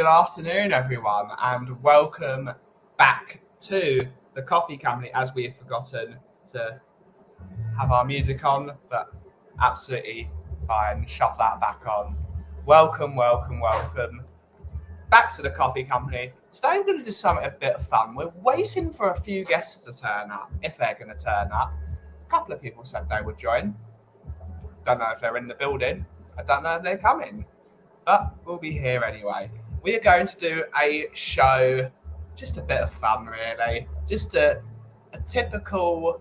Good afternoon, everyone, and welcome back to the coffee company. As we have forgotten to have our music on, but absolutely fine. Shove that back on. Welcome back to the coffee company. Today we're going to do something a bit of fun. We're waiting for a few guests to turn up, if they're going to turn up. A couple of people said they would join. Don't know if they're in the building. I don't know if they're coming, but we'll be here anyway. We are going to do a show, just a bit of fun really, just a typical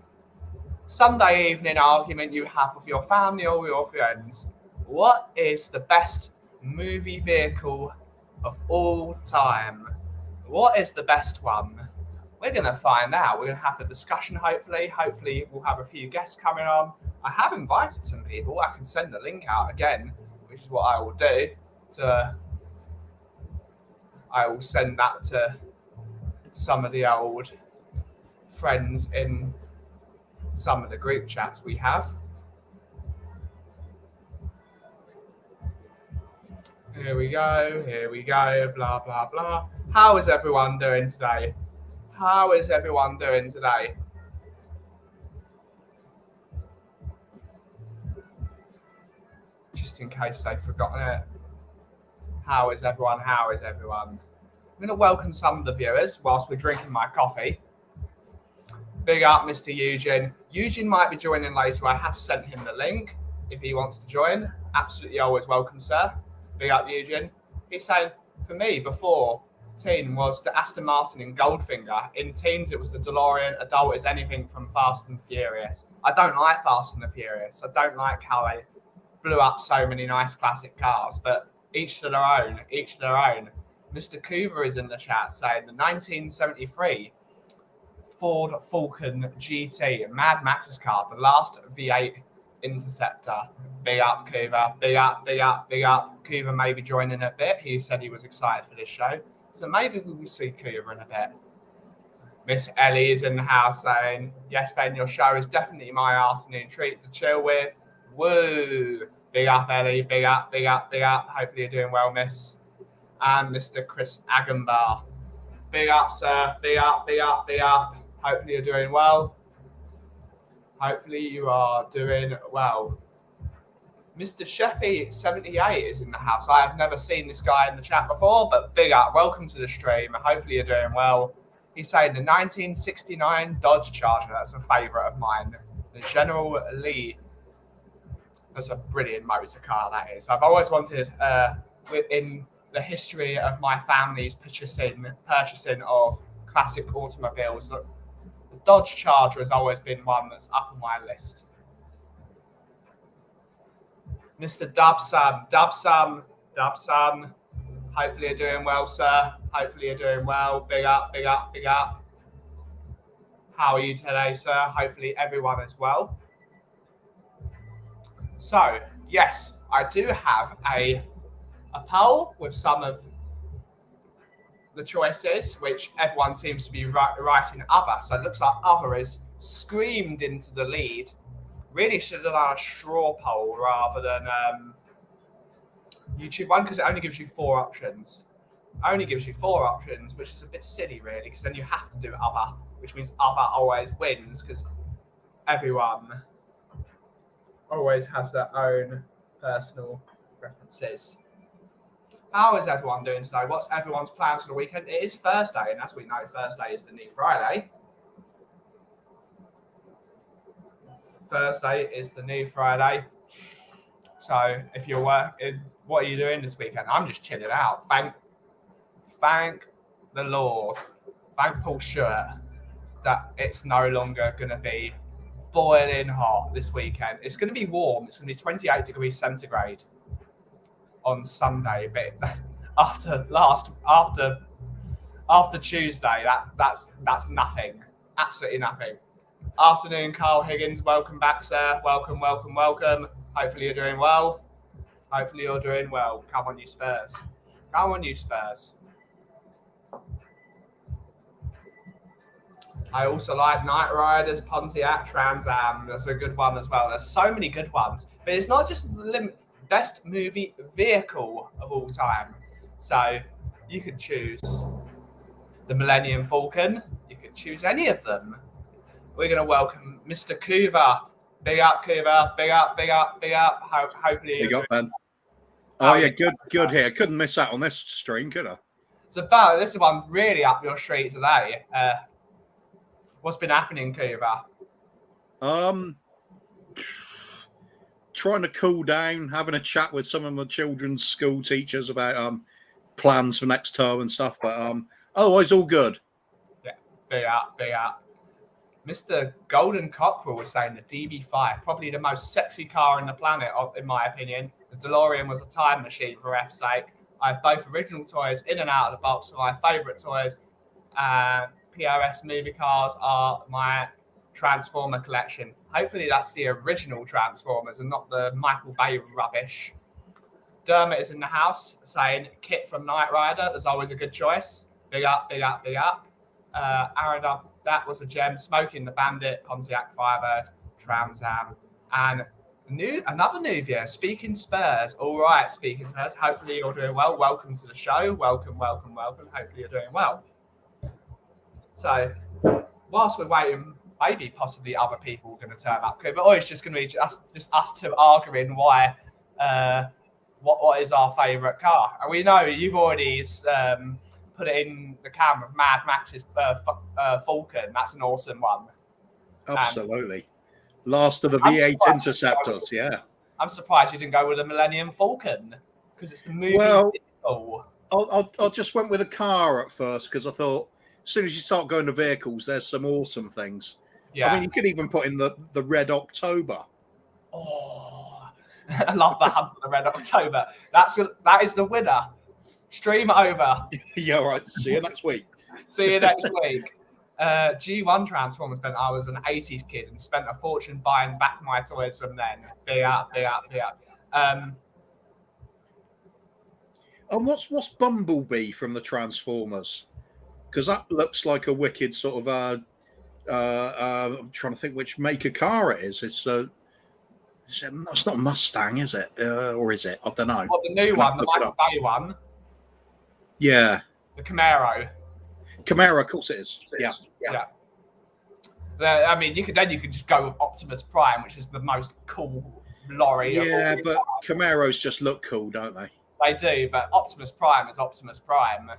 Sunday evening argument you have with your family or your friends. What is the best movie vehicle of all time? What is the best one? We're going to find out. We're going to have a discussion, hopefully. Hopefully, we'll have a few guests coming on. I have invited some people. I can send the link out again, which is what I will do. I will send that to some of the old friends in some of the group chats we have. Here we go, blah, blah, blah. How is everyone doing today? Just in case they've forgotten it. How is everyone? I'm going to welcome some of the viewers whilst we're drinking my coffee. Big up, Mr. Eugene. Eugene might be joining later. I have sent him the link if he wants to join. Absolutely always welcome, sir. Big up, Eugene. He's saying, for me, before teen was the Aston Martin in Goldfinger. In teens, it was the DeLorean. Adult is anything from Fast and Furious. I don't like Fast and the Furious. I don't like how they blew up so many nice classic cars, but each to their own. Mr. Coover is in the chat saying the 1973 Ford Falcon GT, Mad Max's car, the last V8 Interceptor. Big up, Coover. Big up. Coover may be joining a bit. He said he was excited for this show. So maybe we will see Coover in a bit. Miss Ellie is in the house saying, yes, Ben, your show is definitely my afternoon treat to chill with. Woo! Big up, Ellie. Big up. Hopefully you're doing well, miss. And Mr. Chris Agenbar. Big up, sir. Big up. Hopefully you're doing well. Hopefully you are doing well. Mr. Sheffy 78 is in the house. I have never seen this guy in the chat before, but big up. Welcome to the stream. Hopefully you're doing well. He's saying the 1969 Dodge Charger. That's a favourite of mine. The General Lee. That's a brilliant motor car, that is. I've always wanted, in the history of my family's purchasing of classic automobiles, the Dodge Charger has always been one that's up on my list. Mr. Dubson. Hopefully you're doing well, sir. Hopefully you're doing well. Big up. How are you today, sir? Hopefully everyone is well. So, yes, I do have a poll with some of the choices, which everyone seems to be writing other. So it looks like other is screamed into the lead. Really should have done a straw poll rather than YouTube one, because it only gives you 4 options. Which is a bit silly, really, because then you have to do other, which means other always wins, because everyone always has their own personal preferences. How is everyone doing today? What's everyone's plans for the weekend? It is Thursday, and as we know, Thursday is the new Friday. So if you're working, what are you doing this weekend? I'm just chilling out. Thank the Lord. Thank Paul Stewart that it's no longer going to be boiling hot this weekend. It's going to be warm. It's going to be 28 degrees centigrade on Sunday, but after Tuesday, that's nothing. Absolutely nothing. Afternoon, Carl Higgins. Welcome back, sir. Welcome. Hopefully you're doing well. Come on, you Spurs. I also like Knight Riders, Pontiac, Trans Am. That's a good one as well. There's so many good ones. But it's not just best movie vehicle of all time. So You could choose the Millennium Falcon. You could choose any of them. We're going to welcome Mr. Coover. Big up, Coover. Big up, big up, big up. Hopefully, big up, Ben. Oh yeah, good here. Couldn't miss out on this stream, could I? It's about this one's really up your street today. What's been happening, Coover? Trying to cool down, having a chat with some of my children's school teachers about plans for next term and stuff. But otherwise, all good. Yeah, big up. Mr. Golden Cockerel was saying the DB5, probably the most sexy car on the planet, in my opinion. The DeLorean was a time machine, for F's sake. I have both original toys in and out of the box for my favourite toys. POS movie cars are my Transformer collection. Hopefully that's the original Transformers and not the Michael Bay rubbish. Dermot is in the house saying Kit from Knight Rider. There's always a good choice. Big up. Aaron, that was a gem. Smoking the Bandit, Pontiac Firebird, Trans Am, and another new viewer. Speaking Spurs. All right, Speaking Spurs. Hopefully you're doing well. Welcome to the show. Welcome. Hopefully you're doing well. So, whilst we're waiting, maybe possibly other people are going to turn up, or it's just going to be just us two arguing why. What is our favourite car? And we know you've already put it in the camera of Mad Max's Falcon. That's an awesome one. Absolutely. Last of the V8 Interceptors, yeah. I'm surprised you didn't go with the Millennium Falcon because it's the movie. Well, I just went with a car at first because I thought as soon as you start going to vehicles, there's some awesome things. Yeah. I mean, you could even put in the Red October. Oh, I love the hunt for the Red October. That is the winner. Stream over. Yeah, all right. See you next week. See you next week. G1 Transformers meant I was an 80s kid and spent a fortune buying back my toys from then. Big up. And what's Bumblebee from the Transformers? Because that looks like a wicked sort of I'm trying to think which make of car it is. It's not Mustang, is it? Or is it? I don't know. What, the new one, the Michael Bay one? Yeah. The Camaro. Camaro, of course it is. Yeah. I mean, you could just go with Optimus Prime, which is the most cool lorry. Yeah, but Camaros just look cool, don't they? They do, but Optimus Prime is Optimus Prime.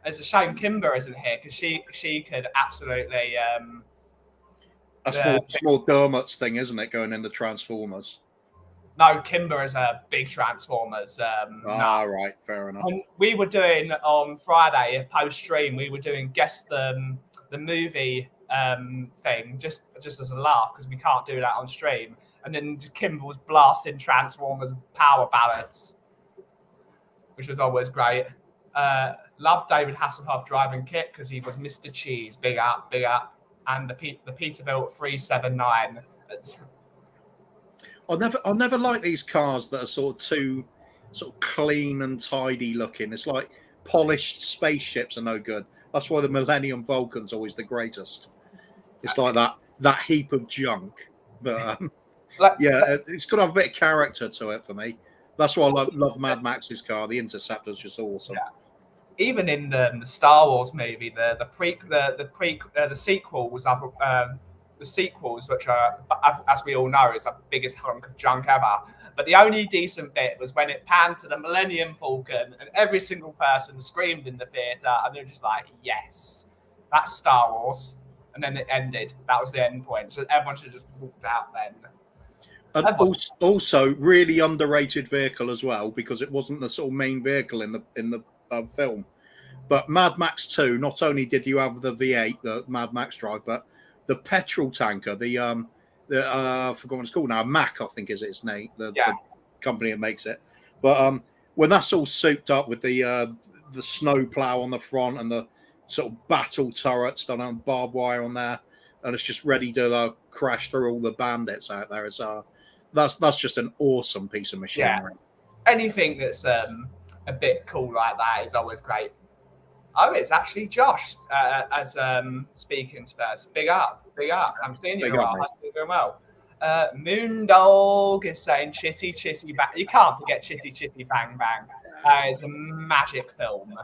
It's a shame Kimber isn't here because she could absolutely. That's more Dermot's thing, isn't it? Going into Transformers. No, Kimber is a big Transformers. Right, fair enough. And we were doing on Friday a post stream. We were doing guess the movie thing just as a laugh because we can't do that on stream. And then Kimber was blasting Transformers power ballads, which was always great. Love David Hasselhoff driving Kit because he was Mr. Cheese. Big up. And the Peterbilt 379. I never like these cars that are sort of clean and tidy looking. It's like polished spaceships are no good. That's why the Millennium Falcon's always the greatest. It's like that heap of junk. But yeah, it's got to have a bit of character to it for me. That's why I love Mad Max's car. The Interceptor's just awesome. Yeah. Even in the Star Wars movie, the sequels, the sequels, which are, as we all know, is the biggest hunk of junk ever. But the only decent bit was when it panned to the Millennium Falcon, and every single person screamed in the theater, and they were just like, "Yes, that's Star Wars." And then it ended. That was the end point. So everyone should have just walked out then. And also, really underrated vehicle as well because it wasn't the sort of main vehicle in the film. But Mad Max 2, not only did you have the V8, the Mad Max drive, but the petrol tanker, I forgot what it's called now, Mack, I think is its name, the company that makes it. But when that's all souped up with the snow plow on the front and the sort of battle turrets done on barbed wire on there, and it's just ready to crash through all the bandits out there, it's that's just an awesome piece of machinery. Yeah. Anything that's a bit cool like that is always great. Oh, it's actually Josh as Speaking Spurs. Big up. I'm seeing you well. You're doing well. Moondog is saying Chitty Chitty Bang. You can't forget Chitty Chitty Bang Bang. It's a magic film.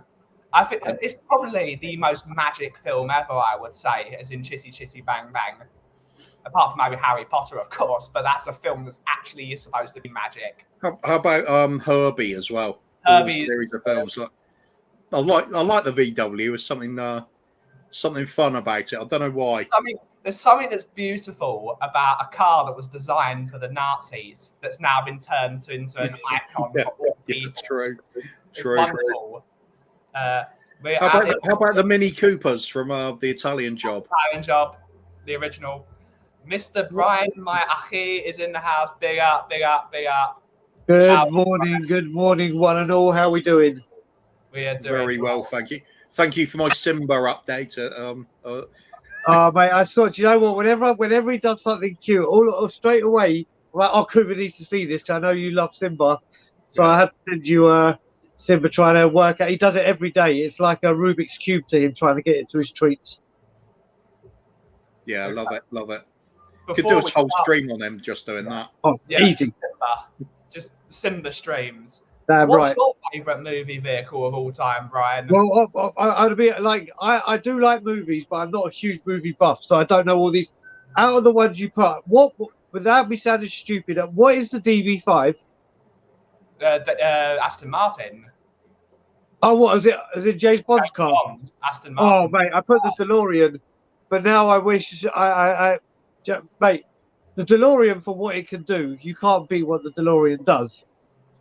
I think it's probably the most magic film ever, I would say, as in Chitty Chitty Bang Bang. Apart from maybe Harry Potter, of course, but that's a film that's actually supposed to be magic. How about Herbie as well? Herbie, series of films. I like the VW. There's something fun about it. I don't know why. There's something that's beautiful about a car that was designed for the Nazis that's now been turned into an icon for all people. True. Wonderful. How about the Mini Coopers from the Italian Job? Italian Job, the original. Mr. Brian, my Achi, is in the house. Big up, big up, big up. Good morning, one and all. How are we doing? We are doing very well, thank you. Thank you for my Simba update. Oh, mate, I thought, do you know what? Whenever he does something cute, all straight away, well, Cooper needs to see this because I know you love Simba. So I had to send you Simba trying to work out. He does it every day. It's like a Rubik's Cube to him trying to get it to his treats. Yeah, I love it. Could do a whole stream on them just doing that. Oh, yeah, easy. Just Simba streams. Damn What's right. your favourite movie vehicle of all time, Brian? Well, I'd be like, I do like movies, but I'm not a huge movie buff, so I don't know all these. Out of the ones you put, what without me sounding stupid, what is the DB5? Aston Martin. Oh, what is it? Is it James Bond's car? Aston Martin. Oh, mate, I put the DeLorean, but now I wish mate, the DeLorean for what it can do, you can't beat what the DeLorean does.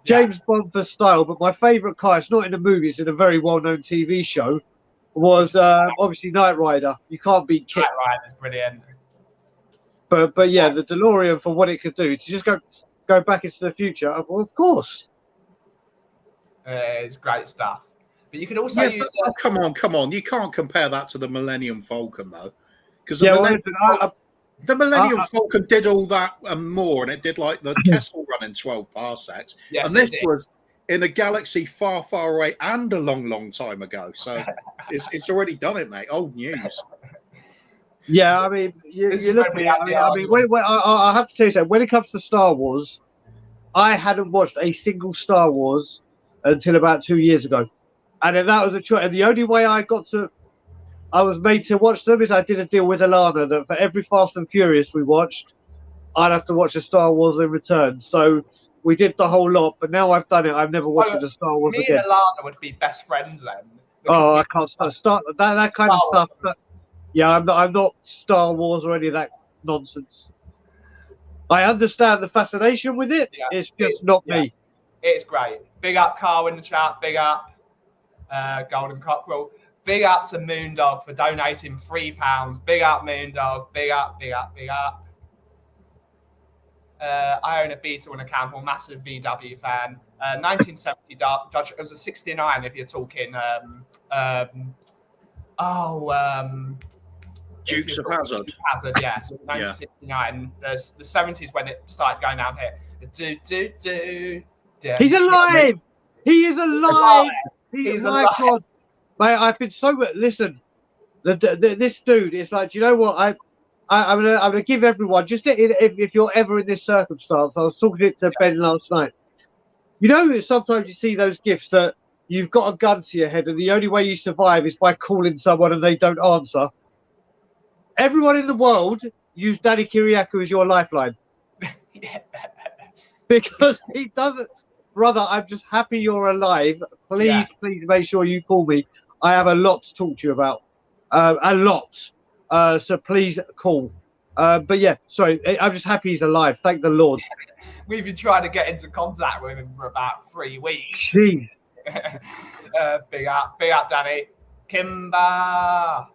James Bond for style, but my favourite car, it's not in a movie, it's in a very well-known TV show, was obviously Knight Rider. You can't beat Kit. Knight Rider's brilliant. But yeah, the DeLorean for what it could do, to just go back into the future, well, of course. It's great stuff. But you can also use... Come on. You can't compare that to the Millennium Falcon, though. Because the Millennium Falcon did all that and more, and it did like the Kessel Run in 12 parsecs. Yes, and this was in a galaxy far, far away and a long, long time ago. So it's already done it, mate. Old news. Yeah, I mean, you look at me. I have to tell you something. When it comes to Star Wars, I hadn't watched a single Star Wars until about 2 years ago, and then that was a choice. And the only way I was made to watch them is I did a deal with Alana that for every Fast and Furious we watched, I'd have to watch a Star Wars in return. So we did the whole lot, but now I've done it. I've never watched a Star Wars again. Me and Alana would be best friends then. Oh, I can't start that kind of stuff. But yeah, I'm not Star Wars or any of that nonsense. I understand the fascination with it. Yeah, it's just not me. It's great. Big up Carl in the chat. Big up Golden Cockerel. Big up to Moondog for donating £3. Big up Moondog. Big up. I own a Beetle and a Campbell, massive VW fan. 1970 Dodge. It was a 69 if you're talking. Dukes of Hazzard. Hazard, yeah. So 1969. The 70s when it started going down here. He's alive. He is alive. He's alive. God. Mate, I've been so. Listen, this dude is like. Do you know what? I'm gonna give everyone just if you're ever in this circumstance. I was talking to Ben last night. You know, sometimes you see those gifts that you've got a gun to your head, and the only way you survive is by calling someone and they don't answer. Everyone in the world use Danny Kiriakou as your lifeline. Because he doesn't. Brother, I'm just happy you're alive. Please make sure you call me. I have a lot to talk to you about. A lot. So please call. But yeah, sorry. I'm just happy he's alive. Thank the Lord. We've been trying to get into contact with him for about 3 weeks. Jeez. Big up, Danny. Kimber.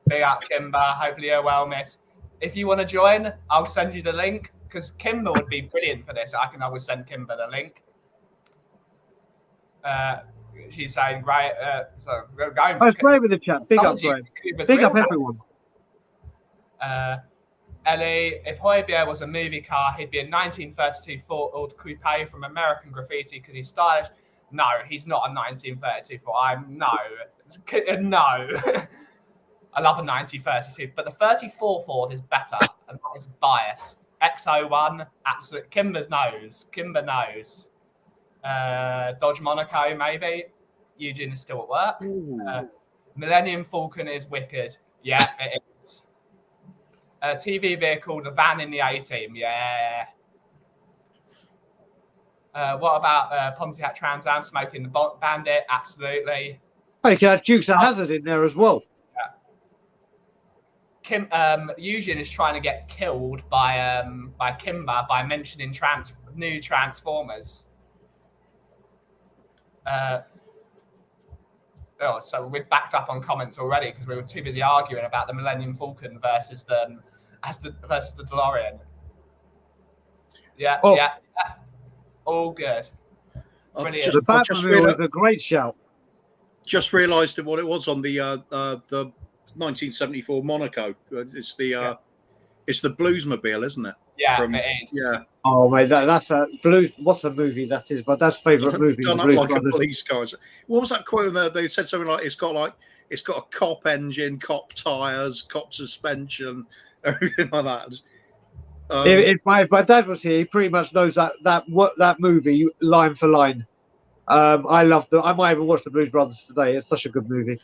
Big up, Kimber. Hopefully you're well, miss. If you want to join, I'll send you the link because Kimber would be brilliant for this. I can always send Kimber the link. She's saying great. So we're going. I was great with the chat. Big up, Brian. Big up, everyone. Ellie, if Hoybier was a movie car, he'd be a 1932 Ford Coupe from American Graffiti because he's stylish. No, he's not a 1932 Ford. No. I love a 1932, but the 34 Ford is better, and that is bias. X01, absolute. Kimber knows. Dodge Monaco, maybe. Eugene is still at work. Millennium Falcon is wicked. Yeah, it is. TV vehicle, the van in the A-Team. Yeah. What about Pontiac Trans Am smoking the Bandit? Absolutely. Oh, you can have Dukes of Hazzard in there as well. Eugene is trying to get killed by Kimber by mentioning new Transformers. So we're backed up on comments already because we were too busy arguing about the Millennium Falcon versus the DeLorean. Yeah. All good. Brilliant. The Batmobile is a great shout. Just realised what it was on the 1974 Monaco. It's the Bluesmobile, isn't it? Yeah, it is. Yeah. Oh mate, that's a blues. What a movie that is! But that's favourite movie. Done up like a police car. What was that quote? They said something like it's got a cop engine, cop tires, cop suspension, everything like that. If my dad was here, he pretty much knows that movie line for line. I love them. I might even watch the Blues Brothers today. It's such a good movie.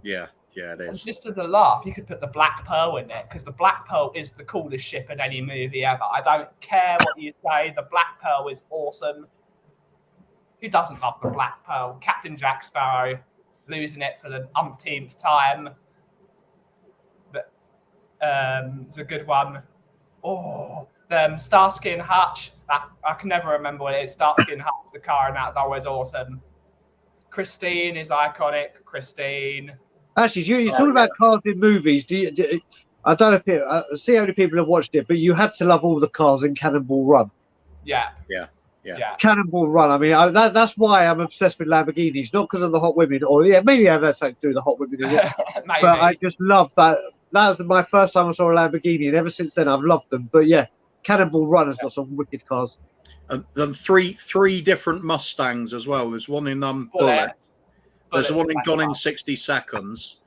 Yeah, it is. And just as a laugh, you could put the Black Pearl in it because the Black Pearl is the coolest ship in any movie ever. I don't care what you say. The Black Pearl is awesome. Who doesn't love the Black Pearl? Captain Jack Sparrow losing it for the umpteenth time. It's a good one. Oh, Starsky and Hutch. I can never remember what it is. Starsky and Hutch, the car, and that's always awesome. Christine is iconic. Christine. Actually, you're talking about cars in movies. I don't know if see how many people have watched it, but you had to love all the cars in Cannonball Run. Yeah. Cannonball Run. I mean, that's why I'm obsessed with Lamborghinis, not because of the hot women, or maybe I have that something to do with the hot women. But I just love that. That was my first time I saw a Lamborghini, and ever since then I've loved them. But yeah, Cannonball Run has got some wicked cars. And then three different Mustangs as well. There's one in Bullet. There's the one in Gone in 60 Seconds.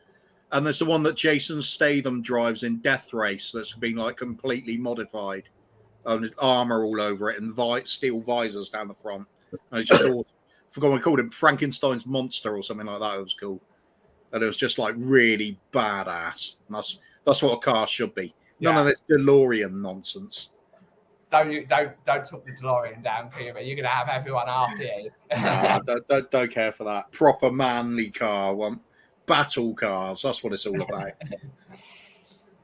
And there's the one that Jason Statham drives in Death Race that's been like completely modified. Armor all over it and steel visors down the front. And it's just all, I forgot what I called him, Frankenstein's Monster or something like that. It was cool. And it was just like really badass. And that's what a car should be. None of this DeLorean nonsense. Don't talk the DeLorean down, Cuba. You're gonna have everyone after you. Nah, don't care for that. Proper manly car. Battle cars. That's what it's all about.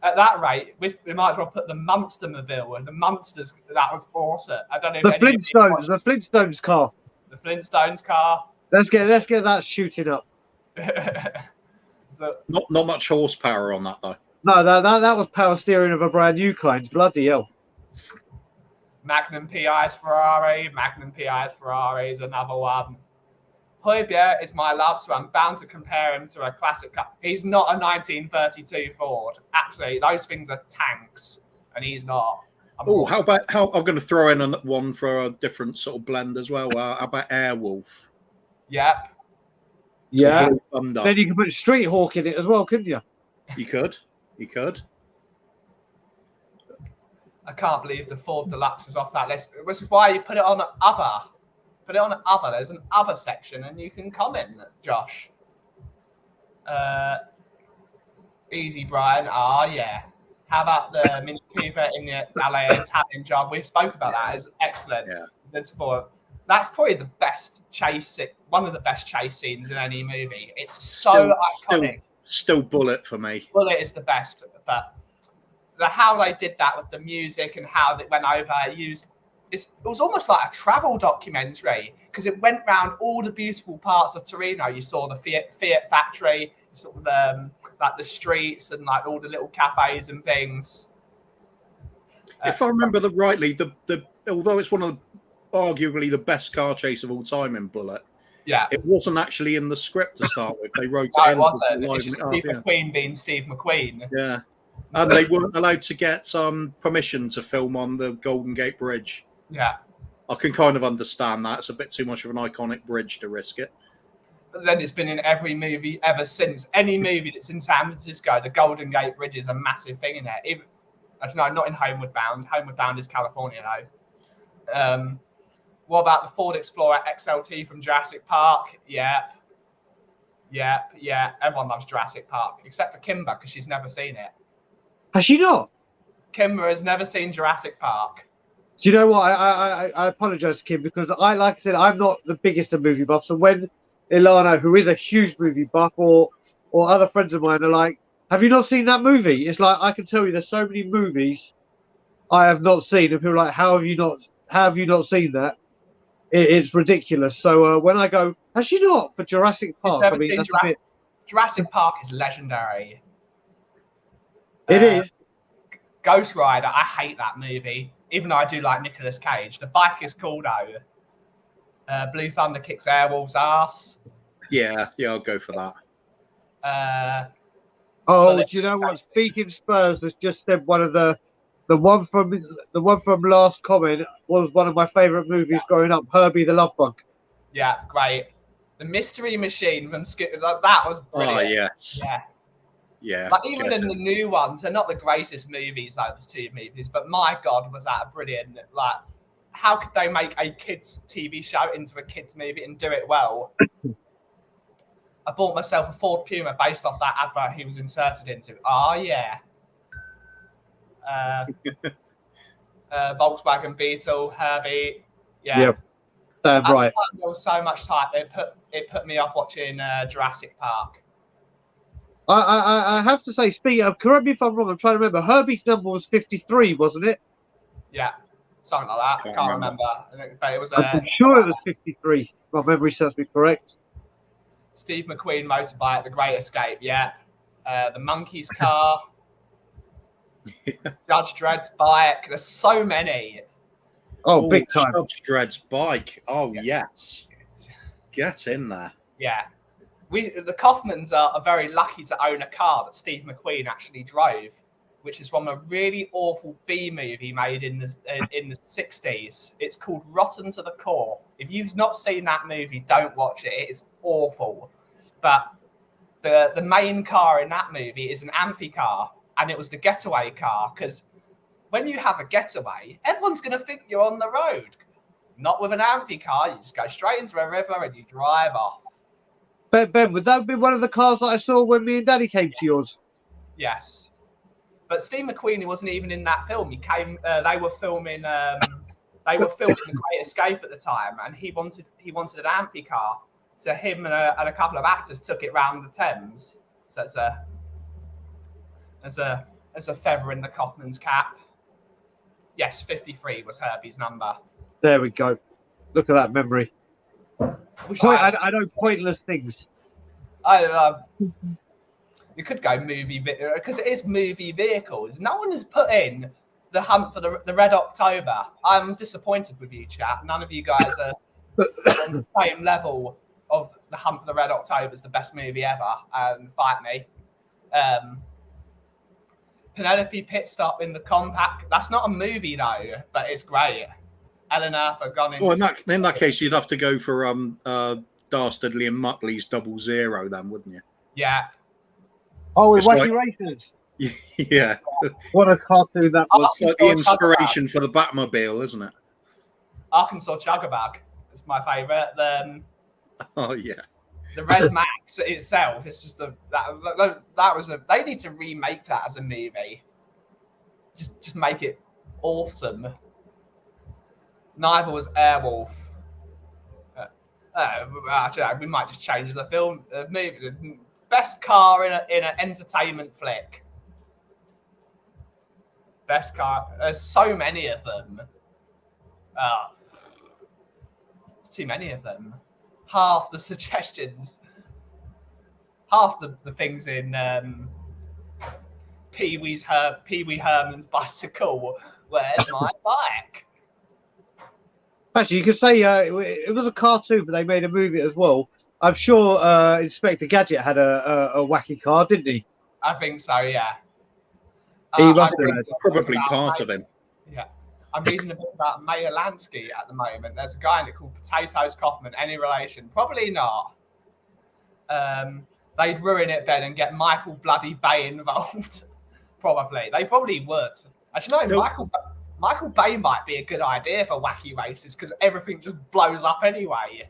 At that rate, we might as well put the Munstermobile and the Munsters. That was awesome. I don't know. The Flintstones car. The Flintstones car. Let's get that shooting up. So, not much horsepower on that though. No, that was power steering of a brand new kind. Bloody hell. Magnum PI's Ferrari. Magnum PI's Ferrari is another one. Hoybier is my love, so I'm bound to compare him to a classic car. He's not a 1932 Ford. Absolutely. Those things are tanks, and he's not. How about I'm going to throw in one for a different sort of blend as well. How about Airwolf? Yep. Yeah. Then you can put Street Hawk in it as well, couldn't you? You could. I can't believe the Ford Deluxe is off that list. Which is why you put it on other. Put it on other. There's an other section, and you can comment, Josh. Easy, Brian. Yeah. How about the Mini Cooper in the LA Italian job? We've spoke about that. It's excellent. Yeah. That's probably the best one of the best chase scenes in any movie. It's so iconic. Still Bullet for me. Bullet is the best, but how they did that with the music and how they went over, it was almost like a travel documentary because it went round all the beautiful parts of Torino. You saw the Fiat factory, you saw like the streets and like all the little cafes and things. If I remember rightly, although it's one of arguably the best car chase of all time in Bullet, it wasn't actually in the script to start with. They wrote it in. It wasn't. It's just Steve McQueen being Steve McQueen. Yeah. And they weren't allowed to get some permission to film on the Golden Gate Bridge. Yeah. I can kind of understand that. It's a bit too much of an iconic bridge to risk it. But then it's been in every movie ever since. Any movie that's in San Francisco, the Golden Gate Bridge is a massive thing in there. Not in Homeward Bound. Homeward Bound is California, though. What about the Ford Explorer XLT from Jurassic Park? Yep. Yeah. Everyone loves Jurassic Park, except for Kimber, because she's never seen it. Has she not? Kimber has never seen Jurassic Park. Do you know what? I apologize, Kim, because like I said, I'm not the biggest of movie buffs. And when Ilana, who is a huge movie buff, or other friends of mine are like, "Have you not seen that movie?" It's like I can tell you, there's so many movies I have not seen, and people are like, "How have you not seen that?" It's ridiculous. So when I go, "Has she not?" for Jurassic Park, I mean, that's a bit. Jurassic Park is legendary. It is. Ghost Rider, I hate that movie, even though I do like Nicolas Cage. The bike is cool though. Blue Thunder kicks Airwolf's ass. Yeah, I'll go for that. Do you know what? Speaking Spurs has just said one of the one from last comment was one of my favourite movies growing up. Herbie the Love Bug. Yeah, great. The Mystery Machine from that was brilliant. Oh yes. Yeah. Like even in the new ones, they're not the greatest movies, those two movies, but my God, was that brilliant. Like, how could they make a kids' TV show into a kids' movie and do it well? I bought myself a Ford Puma based off that advert he was inserted into. Oh, yeah. Volkswagen Beetle, Herbie. Yeah. Right. There was so much time. It put me off watching Jurassic Park. I have to say, speaking of, correct me if I'm wrong, I'm trying to remember, Herbie's number was 53, wasn't it? Yeah, something like that. I can't remember. But it was. I'm sure it was 53. My memory serves me correct. Steve McQueen motorbike, The Great Escape. Yeah. The Monkey's car. Judge Dredd's bike. There's so many. Oh, big time. Judge Dredd's bike. Oh, yes. Get in there. Yeah. The Kaufmans are very lucky to own a car that Steve McQueen actually drove, which is from a really awful B movie made in the 60s. It's called Rotten to the Core. If you've not seen that movie, don't watch it. It is awful. But the main car in that movie is an amphi car, and it was the getaway car, because when you have a getaway, everyone's going to think you're on the road. Not with an amphi car. You just go straight into a river and you drive off. Ben, would that be one of the cars that I saw when me and Daddy came to yours? Yes, but Steve McQueen wasn't even in that film. He came. They were filming. The Great Escape at the time, and he wanted an amphi car. So him and a couple of actors took it round the Thames. So it's a feather in the Kaufman's cap. Yes, 53 was Herbie's number. There we go. Look at that memory. I know pointless things. You could go movie because it is movie vehicles. No one has put in the hunt for the Red October. I'm disappointed with you, chat. None of you guys are on the same level of the hunt for the Red October as the best movie ever. Fight me. Penelope Pit Stop in the Compact. That's not a movie though, but it's great. Eleanor for gone into... Well, in that case, you'd have to go for Dastardly and Muttley's 00 then, wouldn't you? Yeah. Oh, with Wacky Racers. Yeah. What a cartoon that was. It's like the inspiration for the Batmobile, isn't it? Arkansas Chugabug is my favourite. Oh, yeah. The Red Max itself, it's just that was they need to remake that as a movie. Just make it awesome. Neither was Airwolf. We might just change the film movie. Best car in an entertainment flick. Best car. There's so many of them. Too many of them. Half the suggestions. Half the things in Pee Wee Herman's bicycle. Where's my bike? Actually, you could say it was a cartoon, but they made a movie as well. I'm sure Inspector Gadget had a wacky car, didn't he? I think so, yeah. He must have. Probably part of him. Yeah. I'm reading a bit about Meyer Lansky at the moment. There's a guy in it called Potatoes Kaufman. Any relation? Probably not. They'd ruin it, Ben, and get Michael Bloody Bay involved. Probably. They probably would. Actually, no, Michael Bay might be a good idea for wacky races because everything just blows up anyway.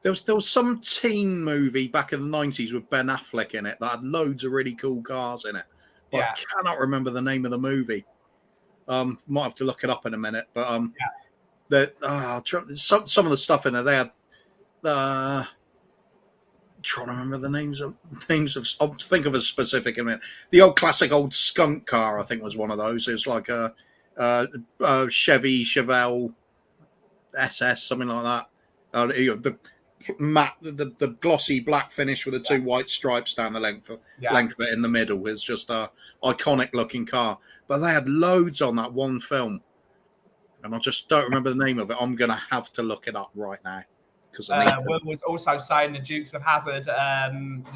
There was some teen movie back in the 90s with Ben Affleck in it that had loads of really cool cars in it. But I cannot remember the name of the movie. Might have to look it up in a minute. But some of the stuff in there, they had trying to remember the names of I'll think of a specific in a minute. The old classic old skunk car, I think, was one of those. It was like a Chevy Chevelle SS, something like that. The glossy black finish with the two white stripes down the length of it in the middle is just a iconic looking car. But they had loads on that one film, and I just don't remember the name of it. I'm gonna have to look it up right now. Will was also saying the Dukes of Hazzard,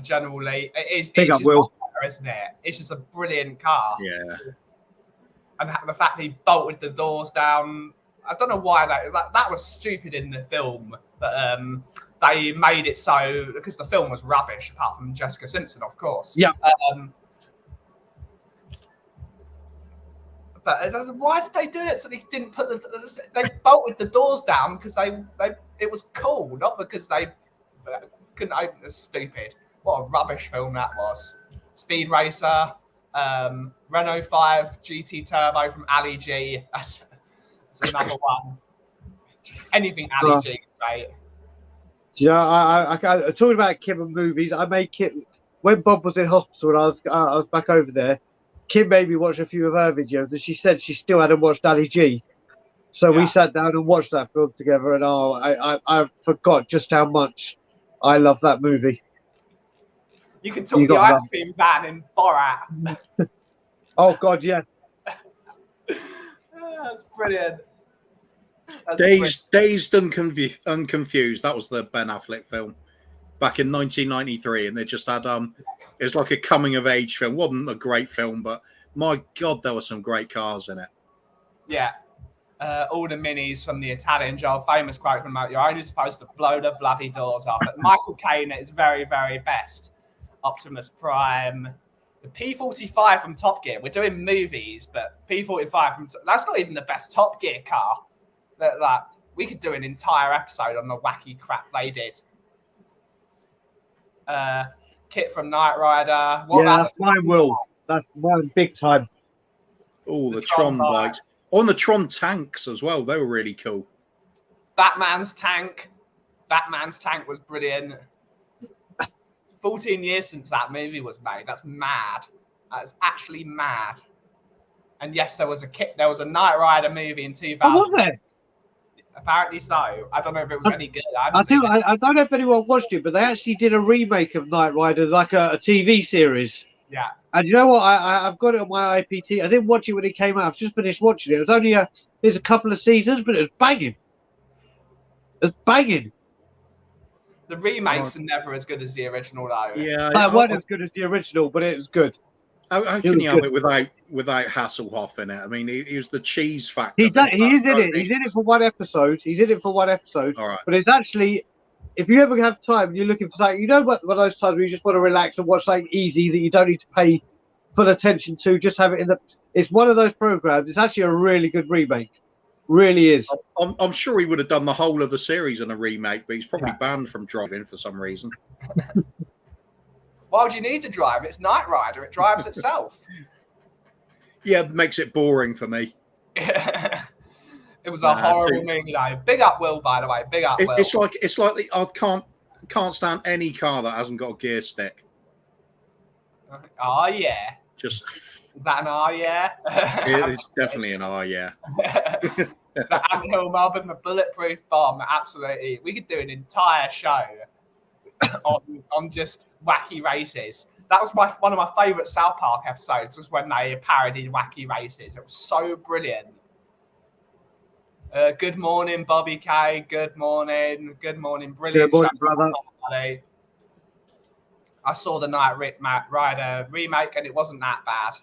generally, it's just Will, isn't it? It's just a brilliant car. Yeah. And the fact he bolted the doors down, I don't know why that was stupid in the film, but they made it so because the film was rubbish, apart from Jessica Simpson, of course. Yeah. But why did they do it? So they didn't put they bolted the doors down because it was cool, not because they couldn't open. It's stupid. What a rubbish film that was. Speed Racer, Renault 5 GT Turbo from Ali G. That's another one. Anything Ali G is great. Yeah, I talking about Kim and movies. I made Kim when Bob was in hospital and I was back over there. Kim made me watch a few of her videos, and she said she still hadn't watched Ali G. So we sat down and watched that film together, and I forgot just how much I love that movie. You can talk the ice cream van in Borat. Oh God, yeah. That's brilliant. Dazed and Confused. That was the Ben Affleck film back in 1993, and they just had it's like a coming of age film. Wasn't a great film, but my God, there were some great cars in it. Yeah. All the minis from the Italian Job, famous quote from You're only supposed to blow the bloody doors off. But Michael Caine at his very, very best. Optimus Prime. The P45 from Top Gear. We're doing movies, but P45 from that's not even the best Top Gear car. Like, we could do an entire episode on the wacky crap they did. Kit from Knight Rider. That's mine, Will. That's mine big time. Oh, the Tron bikes. On the Tron tanks as well. They were really cool. Batman's tank was brilliant. It's 14 years since that movie was made. That's mad. That's actually mad. And yes, there was a Knight Rider movie in 2000. Oh, was there? Apparently so. I don't know if it was any good. I don't know if anyone watched it, but they actually did a remake of Knight Rider, like a TV series. Yeah. And you know what? I've got it on my IPT. I didn't watch it when it came out. I've just finished watching it. It was only there's a couple of seasons, but it was banging. It's banging. The remakes are never as good as the original, though. Yeah. It wasn't as good as the original, but it was good. How can you have it without Hasselhoff in it? I mean, he was the cheese factor. He is in it. He's in it for one episode. All right. But it's actually, if you ever have time and you're looking for something, you know what? One of those times where you just want to relax and watch something easy that you don't need to pay full attention to. Just have it in the. It's one of those programs. It's actually a really good remake. Really is. I'm sure he would have done the whole of the series in a remake, but he's probably banned from driving for some reason. Why would you need to drive? It's Knight Rider. It drives itself. Yeah, it makes it boring for me. It was a horrible movie, though. Big up, Will, by the way. Big up, Will. It's like I can't stand any car that hasn't got a gear stick. Oh yeah. Just is that an oh yeah? It's definitely an oh yeah. The Anthill Mob and the Bulletproof Bomb. Absolutely. We could do an entire show on just wacky races. That was one of my favourite South Park episodes, was when they parodied wacky races. It was so brilliant. Good morning, Bobby K. Good morning. Brilliant. Good morning, brother. I saw the Knight Rider remake and it wasn't that bad.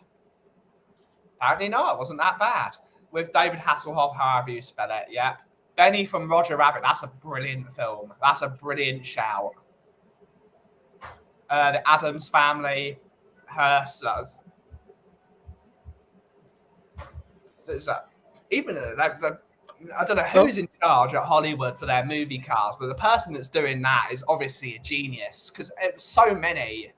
Apparently not. It wasn't that bad. With David Hasselhoff, however you spell it. Yeah. Benny from Roger Rabbit. That's a brilliant film. That's a brilliant shout. The Addams Family. Hearst. Even I don't know who's in charge at Hollywood for their movie cars, but the person that's doing that is obviously a genius because it's so many.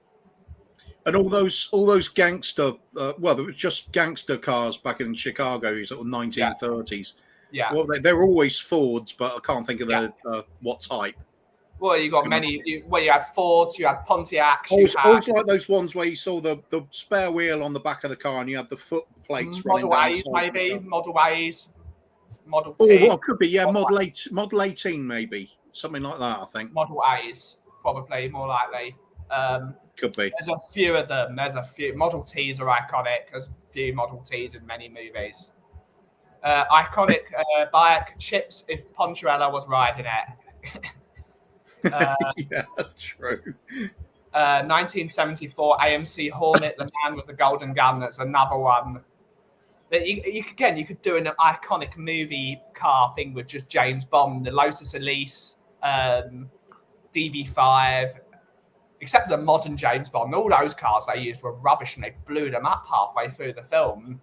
And all those gangster, well, there were just gangster cars back in Chicago, sort of 1930s. Yeah. Well, they're always Fords, but I can't think of the what type. Well, you got many. You had Fords, you had Pontiacs. Always like those ones where you saw the spare wheel on the back of the car, and you had the foot plates running Model down. A's, maybe Model A's, Model T. T. Oh, well, could be Model 18, maybe something like that. I think Model A's probably more likely. Could be. There's a few of them. There's a few. Model T's are iconic. There's a few Model T's in many movies. Iconic bike chips if Poncherella was riding it. Yeah, true. 1974 AMC Hornet, the man with the golden gun. That's another one. That you could do an iconic movie car thing with just James Bond, the Lotus Elise, DB5. Except for the modern James Bond, all those cars they used were rubbish, and they blew them up halfway through the film.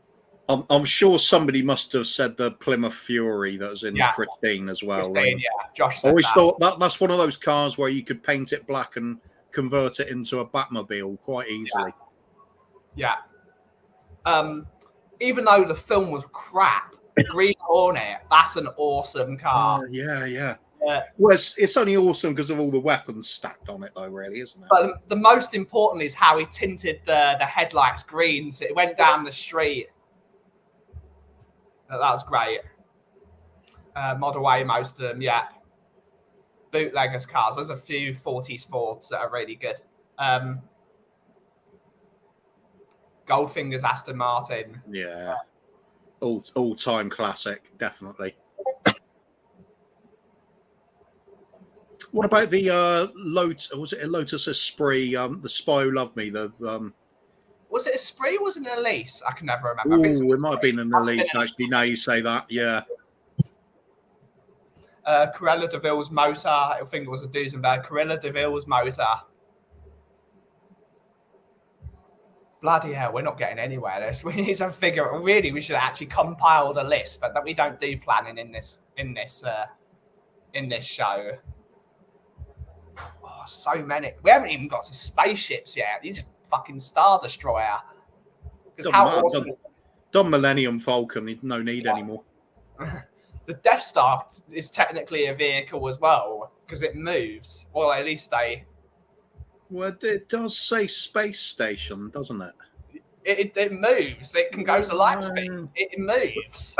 I'm sure somebody must have said the Plymouth Fury that was in Christine as well. Christine, Josh said I always thought that's one of those cars where you could paint it black and convert it into a Batmobile quite easily. Yeah. Even though the film was crap, Green Hornet, that's an awesome car. Yeah. Well, it's only awesome because of all the weapons stacked on it, though, really, isn't it? But the most important is how he tinted the headlights green. So it went down the street. That was great. Model A, most of them, yeah. Bootleggers cars. There's a few 40s Fords that are really good. Goldfinger's Aston Martin. Yeah. All-time classic, definitely. What about the Lotus? Was it a Lotus Esprit? The Spy Who Loved Me. Was it Esprit or was it an Elise? I can never remember. Oh, it might have been an Elise, actually. Now you say that, yeah. Cruella de Vil's motor. I think it was a Duesenberg. Cruella de Vil's motor. Bloody hell, we're not getting anywhere. We need to figure. Really, we should actually compile the list, but we don't do planning in this show. Oh, so many. We haven't even got to spaceships yet. You just fucking Star Destroyer. Because how awesome. Done Millennium Falcon. There's no need anymore. The Death Star is technically a vehicle as well because it moves, or at least Well, it does say space station, doesn't it? It moves. It can go to light speed. It moves.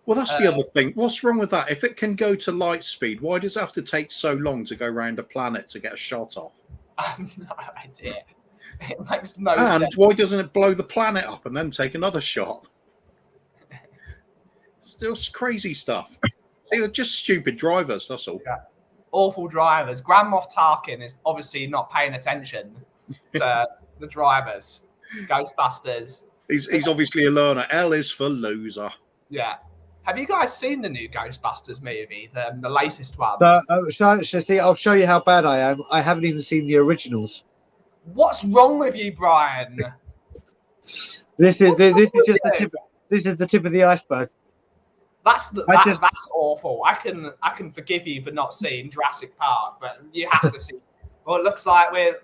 Well, that's the other thing. What's wrong with that? If it can go to light speed, why does it have to take so long to go around a planet to get a shot off? I have no idea. It makes no sense. And why doesn't it blow the planet up and then take another shot? Still crazy stuff. See, they're just stupid drivers, that's all. Yeah. Awful drivers. Grand Moff Tarkin is obviously not paying attention to the drivers. Ghostbusters. He's obviously a learner. L is for loser. Yeah. Have you guys seen the new Ghostbusters movie, the latest one? I'll show you how bad I am. I haven't even seen the originals. What's wrong with you, Brian? This is just the tip of the iceberg. That's awful. I can forgive you for not seeing Jurassic Park, but you have to see. Well, it looks like I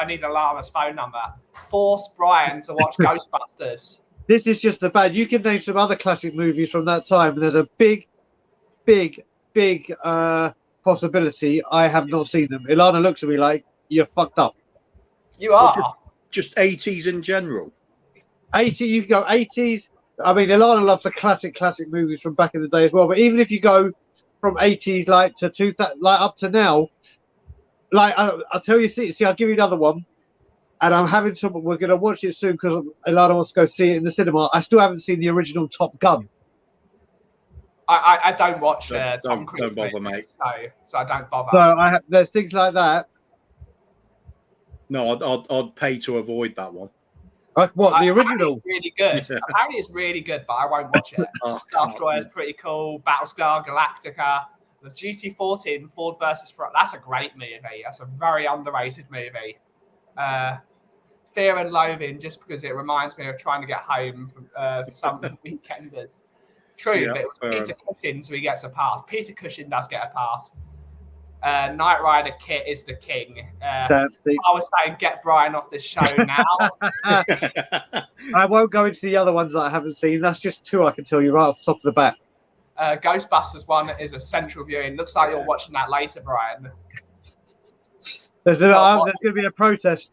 need Alana's phone number. Force Brian to watch Ghostbusters. This is just the bad. You can name some other classic movies from that time, and there's a big possibility I have not seen them. Ilana looks at me like, you're fucked up. You are. Just 80s in general. 80s, you can go 80s. I mean, Ilana loves the classic movies from back in the day as well. But even if you go from 80s up to now, I'll tell you, see, I'll give you another one. And I'm having someone, we're going to watch it soon because Ilana wants to go see it in the cinema. I still haven't seen the original Top Gun. I don't watch Tom Cruise. Don't bother, mate. So I don't bother. So there's things like that. No, I'd pay to avoid that one. The original? It's really good. Apparently it's really good, but I won't watch it. Star Destroyer is pretty cool. Battlestar Galactica. The GT14, Ford versus Ferrari. That's a great movie. That's a very underrated movie. Fear and Loathing, just because it reminds me of trying to get home from some weekenders. True, Yeah, but it was Peter Cushing, so he gets a pass. Peter Cushing does get a pass. Knight Rider Kit is the king. I was saying, get Brian off the show now. I won't go into the other ones that I haven't seen. That's just 2 I can tell you right off the top of the bat. Ghostbusters 1 is a central viewing. Looks like you're watching that later, Brian. There's going to be a protest.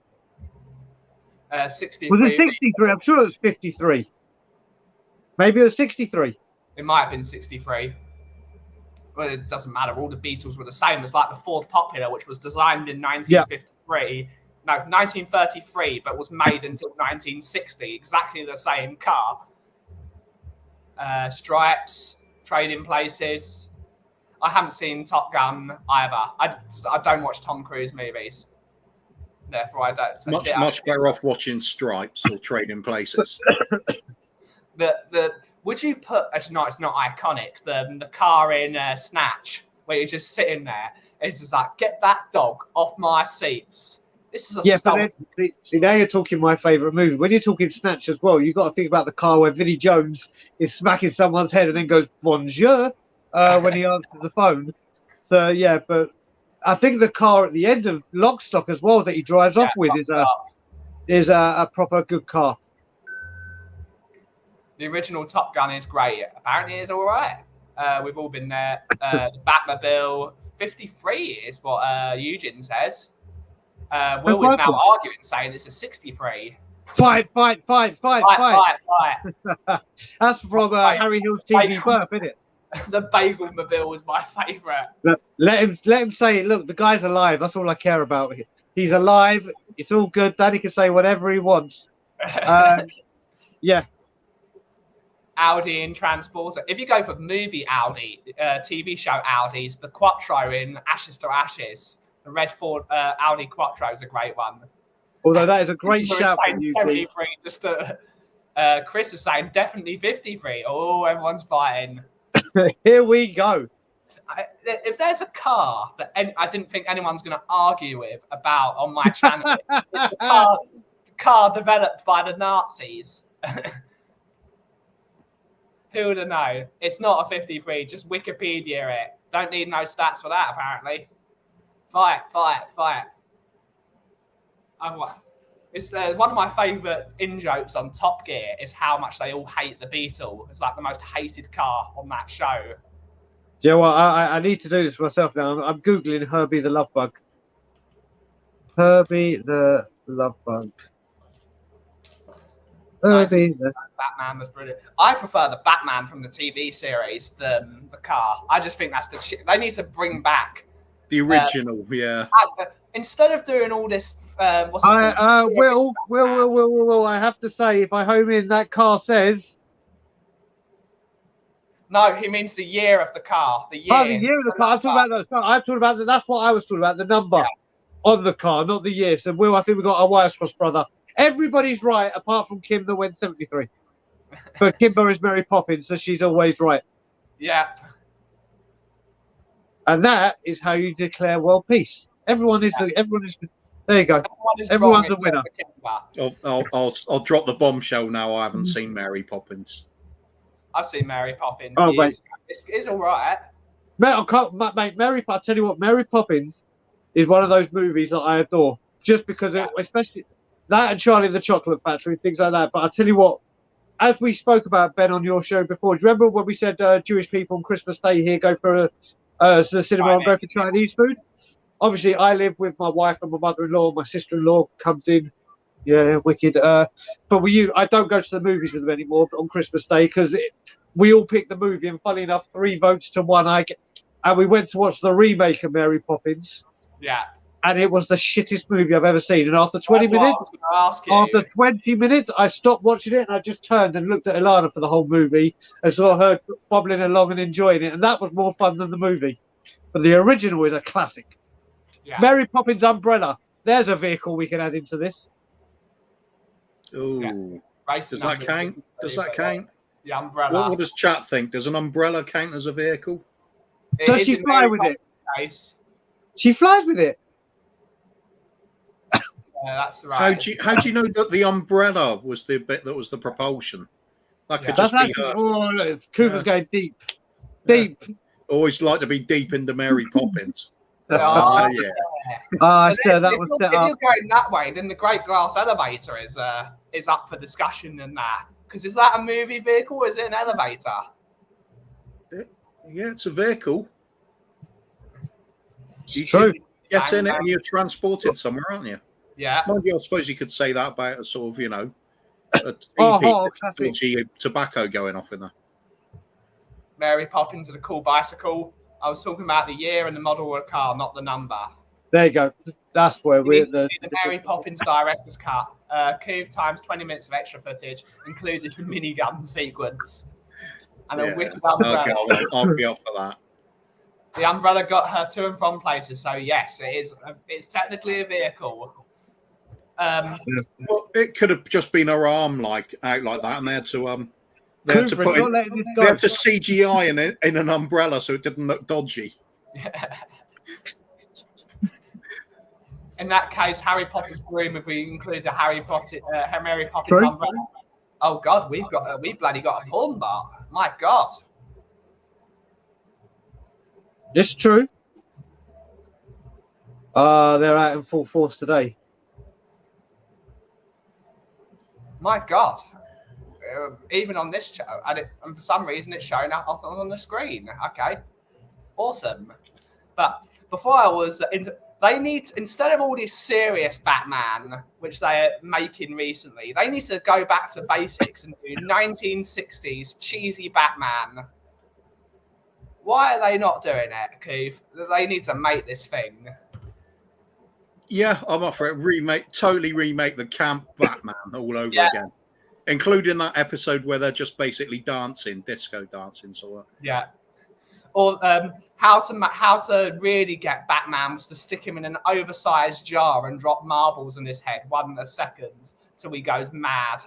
63. Was it 63? I'm sure it was 53. Maybe it was 63. It might have been 63. Well, it doesn't matter. All the Beatles were the same. It's like the Ford Popular, which was designed in 1953. No, 1933, but was made until 1960. Exactly the same car. Stripes, Trading Places. I haven't seen Top Gun either. I don't watch Tom Cruise movies. Therefore, I don't. So much better off watching Stripes or Trading Places. Would you put? Actually, no, it's not iconic. The car in Snatch, where you're just sitting there. It's just like, get that dog off my seats. This is a but see, now you're talking my favourite movie. When you're talking Snatch as well, you've got to think about the car where Vinnie Jones is smacking someone's head and then goes bonjour when he answers the phone. So yeah, but I think the car at the end of Lock, Stock as well that he drives off with is a proper good car. The original Top Gun is great. Apparently, it's all right. We've all been there. The Batmobile 53 is what Eugene says. Will is now arguing, saying it's a 63. Fight. That's from Harry Hill's TV Birth, isn't it? The Bagel Mobile was my favourite. Let him say it. Look, the guy's alive. That's all I care about. He's alive. It's all good. Daddy can say whatever he wants. Yeah. Audi in Transporter. If you go for movie Audi, TV show Audis, the Quattro in Ashes to Ashes, the red Ford Audi Quattro is a great one. Although that is a great shout. Chris is saying definitely 53. Oh, everyone's fighting. Here we go. If there's a car that I didn't think anyone's going to argue with about on my channel, it's the car developed by the Nazis. Who would have known? It's not a 53. Just Wikipedia it. Don't need no stats for that, apparently. Fight. It's one of my favourite in-jokes on Top Gear is how much they all hate the Beetle. It's like the most hated car on that show. Do you know what? I need to do this myself now. I'm Googling Herbie the Love Bug. Herbie the Love Bug. Batman was brilliant. I prefer the Batman from the TV series than the car. I just think that's the shit. They need to bring back the original, instead of doing all this. Will, I have to say, if I home in, that car says. No, he means the year of the car. The year. Oh, the year of the car. I'm talking about that. That's what I was talking about. The number on the car, not the year. So, Will, I think we got our wires crossed, brother. Everybody's right, apart from Kim that went 73. But Kimber is Mary Poppins, so she's always right. Yeah. And that is how you declare world peace. Everyone is. There you go. Everyone's the winner. I'll drop the bombshell now. I haven't seen Mary Poppins. I've seen Mary Poppins. Oh, wait. It's all right. Mary, I tell you what, Mary Poppins is one of those movies that I adore. Just because, especially that and Charlie and the Chocolate Factory, things like that. But I tell you what, as we spoke about, Ben, on your show before, do you remember when we said Jewish people on Christmas Day here go for the cinema and go for Chinese food? Obviously, I live with my wife and my mother-in-law. My sister-in-law comes in. Yeah, wicked. But I don't go to the movies with them anymore on Christmas Day because we all pick the movie. And funny enough, 3 votes to 1. And we went to watch the remake of Mary Poppins. Yeah. And it was the shittest movie I've ever seen. And after 20 minutes, I stopped watching it and I just turned and looked at Ilana for the whole movie and saw her bobbling along and enjoying it. And that was more fun than the movie. But the original is a classic. Yeah. Mary Poppins Umbrella. There's a vehicle we can add into this. Oh, yeah. Does that count? The umbrella. What does chat think? Does an umbrella count as a vehicle? Does she fly with it? She flies with it. That's right. How do you know that the umbrella was the bit that was the propulsion? That could just be her. Oh, Cooper's going deep. Deep. Always like to be deep into Mary Poppins. Oh, Yeah. That was set if up. you're going that way, then the Great Glass Elevator is up for discussion and that. Because is that a movie vehicle or is it an elevator? Yeah, it's a vehicle. It's true. Get in it and you're transported somewhere, aren't you? Yeah. Mind you, I suppose you could say that about a sort of, a tobacco going off in there. Mary Poppins and a cool bicycle. I was talking about the year and the model of the car, not the number. There you go. That's where we're the Mary Poppins director's cut. Cube times 20 minutes of extra footage, including the minigun sequence. And a wicked umbrella. Okay, I'll be up for that. The umbrella got her to and from places, so yes, it is. It's technically a vehicle. Well, it could have just been her arm out like that, and they had to they had to CGI in an umbrella so it didn't look dodgy. In that case, Harry Potter's broom, if we include the Mary Poppins umbrella. Oh God, we bloody got a porn bar. My God. It's true. They're out in full force today. My God. Even on this show, and for some reason it's showing up on the screen. Okay. Awesome. But before they need, instead of all this serious Batman, which they're making recently, they need to go back to basics and do 1960s cheesy Batman. Why are they not doing it, Keith? They need to make this thing. Yeah, I'm up for it. Totally remake the camp Batman all over again, including that episode where they're just basically disco dancing, sort of. Yeah. Or how to really get Batman was to stick him in an oversized jar and drop marbles in his head 1 second till he goes mad.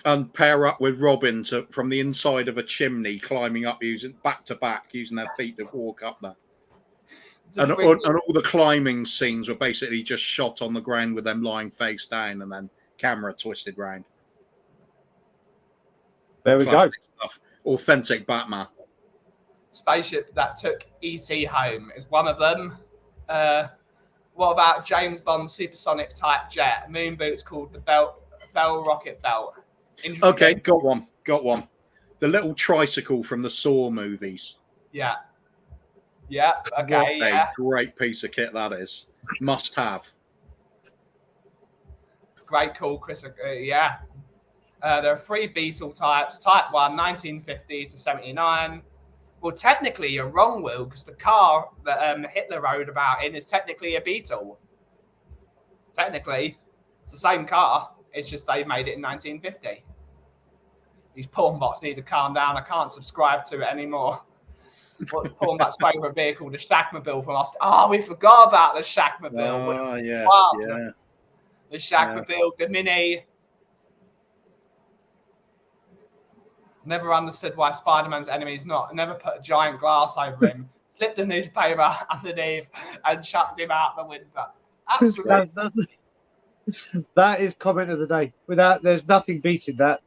And pair up with Robin from the inside of a chimney, climbing up back to back, using their feet to walk up there. And all the climbing scenes were basically just shot on the ground with them lying face down and then camera twisted round. There we go. Stuff. Authentic Batman. Spaceship that took E.T. home is one of them. What about James Bond's supersonic type jet? Moon boots called the Bell Rocket Belt. Okay, got one. The little tricycle from the Saw movies. Yeah. Yeah. Okay. What a great piece of kit that is. Must have. Great call, Chris. Yeah. There are 3 Beetle types. Type 1, 1950 to 79. Well, technically, you're wrong, Will, because the car that Hitler rode about in is technically a Beetle. Technically, it's the same car. It's just they made it in 1950. These porn bots need to calm down. I can't subscribe to it anymore. What's porn bot's favourite vehicle? The Shackmobile from Austin. Oh, we forgot about the Shackmobile. Oh, yeah. Wow. Yeah. The Shackmobile, the Mini. Never understood why Spider-Man's enemies never put a giant glass over him, slipped a newspaper underneath, and chucked him out the window. Absolutely. That is comment of the day. There's nothing beating that.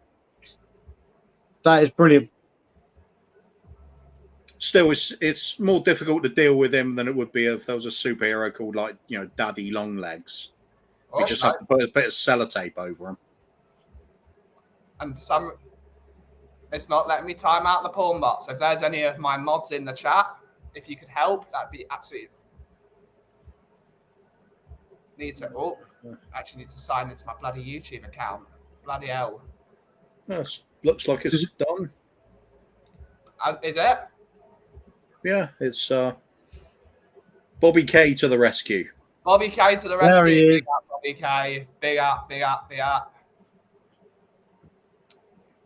That is brilliant. Still, it's more difficult to deal with him than it would be if there was a superhero called Daddy Longlegs. You just have to put a bit of sellotape over him. And for some, it's not letting me time out the porn bots. If there's any of my mods in the chat, if you could help, that'd be absolutely. Actually need to sign into my bloody YouTube account. Bloody hell. Looks like it's done. Is it? Yeah, it's Bobby K to the rescue. Bobby K to the rescue. Big up, Bobby K. Big up.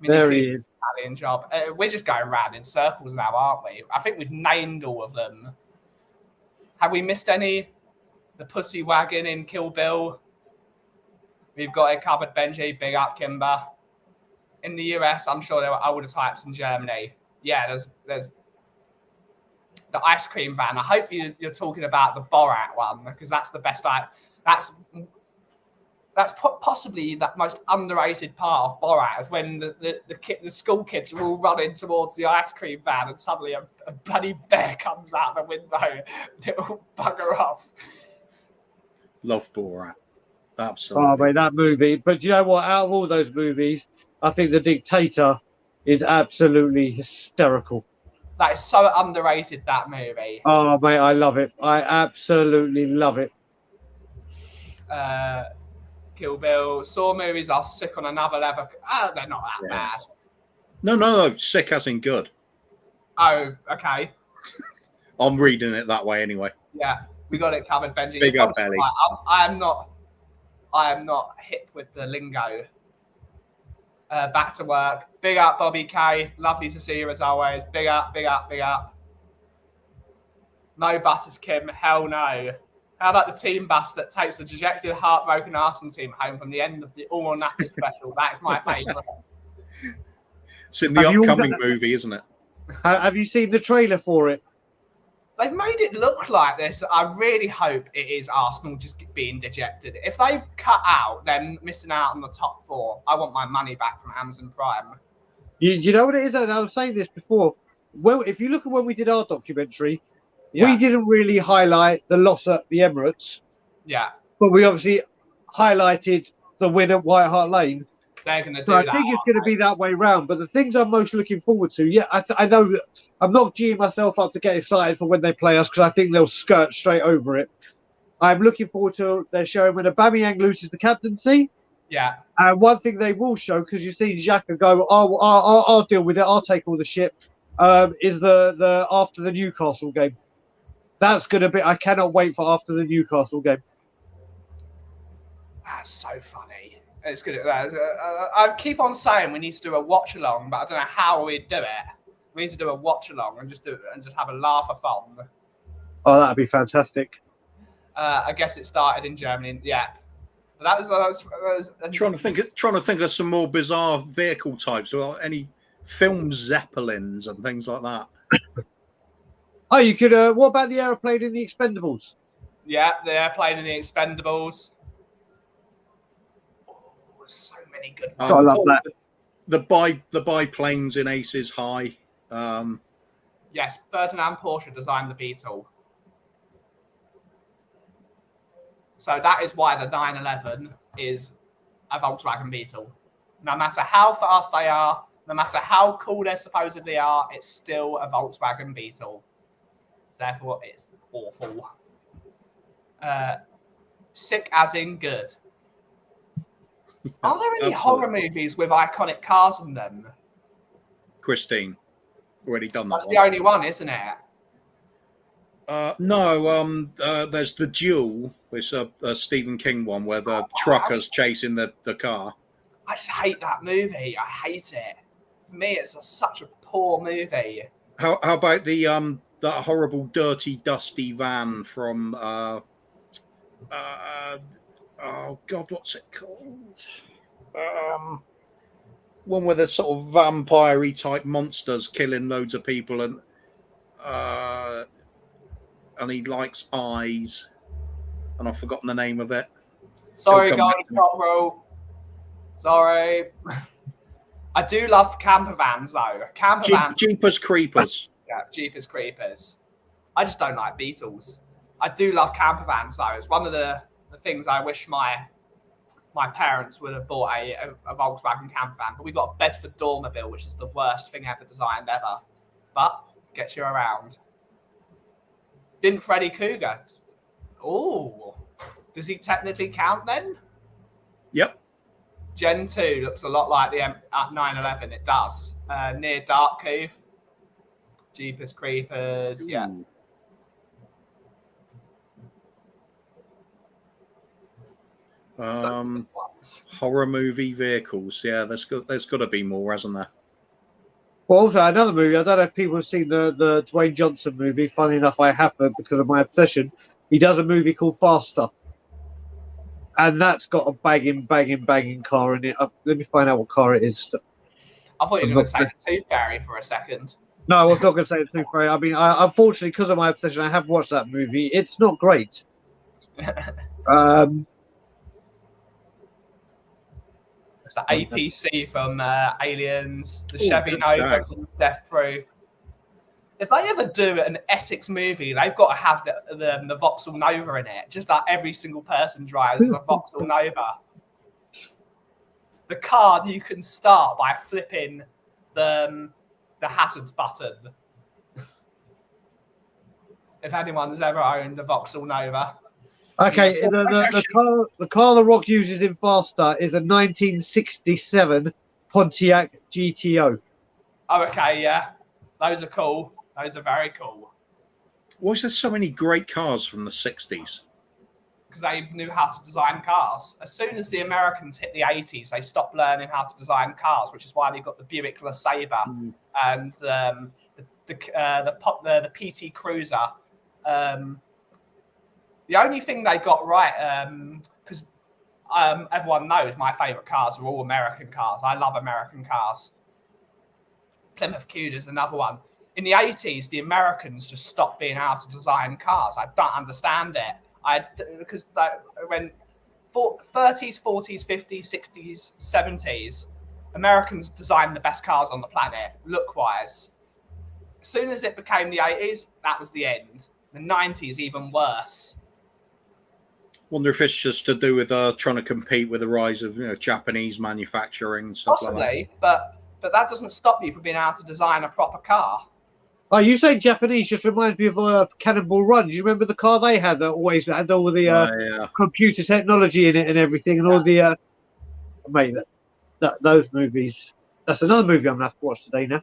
There he is. Italian job. We're just going round in circles now, aren't we? I think we've named all of them. Have we missed any? The Pussy Wagon in Kill Bill. We've got it covered, Benji. Big up, Kimber. In the US, I'm sure there were older types in Germany. Yeah, there's the ice cream van. I hope you're talking about the Borat one because that's the best. That's possibly the most underrated part of Borat, is when the school kids are all running towards the ice cream van, and suddenly a bloody bear comes out the window. They all bugger off. Love Borat. Absolutely. Oh, mate, that movie. But you know what? Out of all those movies, I think The Dictator is absolutely hysterical. That is so underrated, that movie. Oh, mate, I love it. I absolutely love it. Kill Bill. Saw movies are sick on another level. Oh, they're not that bad. No. Sick as in good. Oh, okay. I'm reading it that way anyway. Yeah, we got it covered, Benji. Big up, belly. I am not hip with the lingo. Back to work. Big up, Bobby K. Lovely to see you as always. Big up, big up, big up. No buses, Kim. Hell no. How about the team bus that takes the dejected, heartbroken Arsenal team home from the end of the All or Nothing special? That's my favourite. It's in the upcoming movie, isn't it? Have you seen the trailer for it? They've made it look like this. I really hope it is Arsenal just being dejected. If they've cut out them missing out on the top 4, I want my money back from Amazon Prime. You know what it is? And I was saying this before. Well, if you look at when we did our documentary, we didn't really highlight the loss at the Emirates. Yeah. But we obviously highlighted the win at White Hart Lane. They're going to do so that. I think it's going to be that way round. But the things I'm most looking forward to, I know that I'm not geeing myself up to get excited for when they play us because I think they'll skirt straight over it. I'm looking forward to their showing when Aubameyang loses the captaincy. Yeah. And one thing they will show, because you've seen Xhaka go, I'll deal with it, I'll take all the shit, is the after the Newcastle game. That's going to be, I cannot wait for after the Newcastle game. That's so funny. It's good. I keep on saying we need to do a watch along, but I don't know how we'd do it. We need to do a watch along and just have a laugh-a-thon. Oh, that'd be fantastic. I guess it started in Germany. Yeah, but that was trying to think of some more bizarre vehicle types. Well, any film Zeppelins and things like that. Oh, you could. What about the airplane in the Expendables? Yeah, the airplane in the Expendables. So many good ones. I love that. The biplanes in Aces High. Yes, Ferdinand Porsche designed the Beetle. So that is why the 911 is a Volkswagen Beetle. No matter how fast they are, no matter how cool they supposedly are, it's still a Volkswagen Beetle. Therefore, it's awful. Sick as in good. Are there any horror movies with iconic cars in them? Christine. Already done that. That's the only one, isn't it? No, there's The Duel. It's a Stephen King one where the trucker's chasing the car. I just hate that movie. I hate it. For me, it's such a poor movie. How about that horrible, dirty, dusty van from oh God, what's it called? One with a sort of vampire-y type monsters killing loads of people, and he likes eyes, and I've forgotten the name of it. Sorry, Golden Cockerel. Sorry. I do love camper vans, though. Jeepers Creepers. Yeah, Jeepers Creepers. I just don't like Beatles. I do love camper vans, though. It's one of the things I wish my parents would have bought a Volkswagen camper van. But we got a Bedford Dormobile, which is the worst thing ever designed ever. But gets you around. Didn't Freddy Krueger? Oh, does he technically count then? Yep. Gen 2 looks a lot like the 911. It does. Near Dark Cove. Jeepers Creepers. Ooh. Yeah. Horror movie vehicles. Yeah, there's got to be more, hasn't there? Well, also another movie. I don't know if people have seen the Dwayne Johnson movie. Funny enough, I haven't because of my obsession. He does a movie called Faster, and that's got a banging car in it. Let me find out what car it is. I thought you were going to say the Tooth Fairy for a second. No, I was not going to say the Tooth Fairy. I mean, unfortunately, because of my obsession, I have watched that movie. It's not great. the APC from Aliens, the Oh, Chevy good Nova shout. from Death Proof. If they ever do an Essex movie, they've got to have the Vauxhall Nova in it. Just like every single person drives a Vauxhall Nova. The car you can start by flipping the hazards button. If anyone's ever owned a Vauxhall Nova. Okay, the car The Rock uses in Faster is a 1967 Pontiac GTO. Oh, okay, yeah. Those are cool. Those are very cool. Why is there so many great cars from the 60s? Because they knew how to design cars. As soon as the Americans hit the 80s, they stopped learning how to design cars, which is why they got the Buick LeSabre and the PT Cruiser. The only thing they got right, because everyone knows my favourite cars are all American cars. I love American cars. Plymouth Cuda is another one. In the 80s, the Americans just stopped being able to design cars. I don't understand it. Because when 30s, 40s, 50s, 60s, 70s, Americans designed the best cars on the planet, look-wise. As soon as it became the 80s, that was the end. The 90s, even worse. Wonder if it's just to do with trying to compete with the rise of Japanese manufacturing and stuff like that. Possibly, but that doesn't stop you from being able to design a proper car. Oh, you say Japanese just reminds me of Cannonball Run. Do you remember the car they had that always had all the computer technology in it and everything, and all the mate, those movies. That's another movie I'm gonna have to watch today now.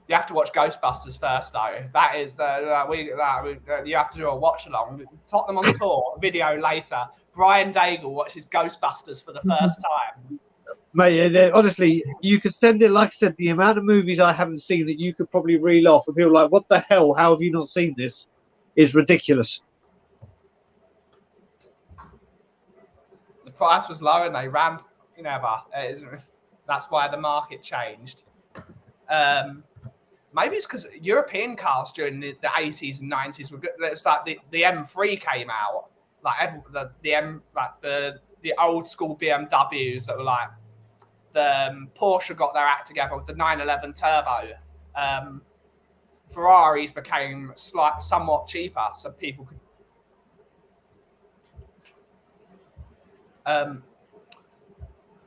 You have to watch Ghostbusters first, though. That is you have to do a watch along. Tottenham on Tour video later. Brian Daigle watches Ghostbusters for the first time. Mate, honestly, you could send it. Like I said, the amount of movies I haven't seen that you could probably reel off and people like, "What the hell? How have you not seen this?" is ridiculous. The price was low and they ran. That's why the market changed. Maybe it's because European cars during the 80s and 90s were good. It's like the M3 came out, like the old school BMWs that were like. The Porsche got their act together with the 911 Turbo. Ferraris became somewhat cheaper, so people could.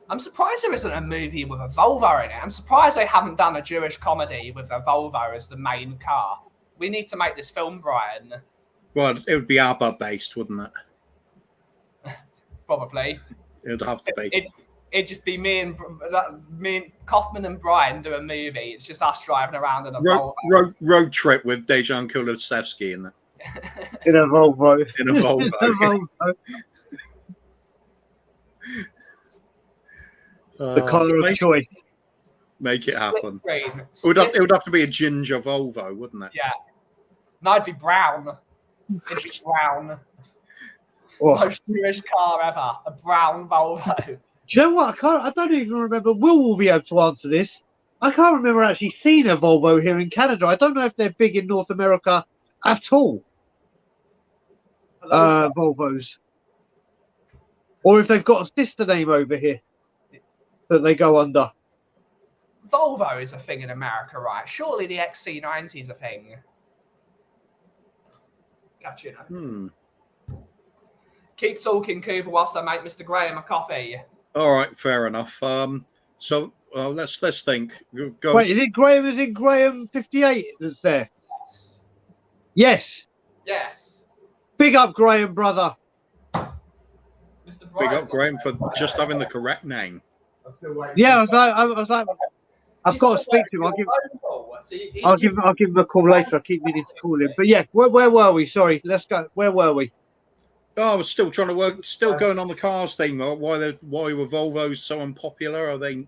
I'm surprised there isn't a movie with a Volvo in it. I'm surprised they haven't done a Jewish comedy with a Volvo as the main car. We need to make this film, Brian. Well, it would be ABBA based, wouldn't it? Probably. It would have to be. It'd just be me and Kaufman and Brian do a movie. It's just us driving around in a road trip with Dejan Kulusevski in it. In a Volvo. In a Volvo. The colour of choice. Make it happen. It would have to be a ginger Volvo, wouldn't it? Yeah. No, it'd be brown. It'd be brown. Most Jewish car ever. A brown Volvo. Do you know what? I don't even remember. Will be able to answer this. I can't remember actually seeing a Volvo here in Canada. I don't know if they're big in North America at all. Volvos. Or if they've got a sister name over here that they go under. Volvo is a thing in America, right? Surely the XC90 is a thing. Gotcha. Keep talking, Coover, whilst I make Mr. Graham a coffee. All right, fair enough. So let's think. Go. Wait, is it Graham? Is it Graham 58 that's there? Yes. Yes. Big up, Graham, brother. Mr. Big up, Graham, for just having the correct name. Yeah, I was like, I've got to speak to him. I'll give him a call later. I keep needing to call him. But yeah, where were we? Sorry, let's go. Where were we? Oh, I was still trying to work, still going on the cars thing. Why were Volvos so unpopular? Are they?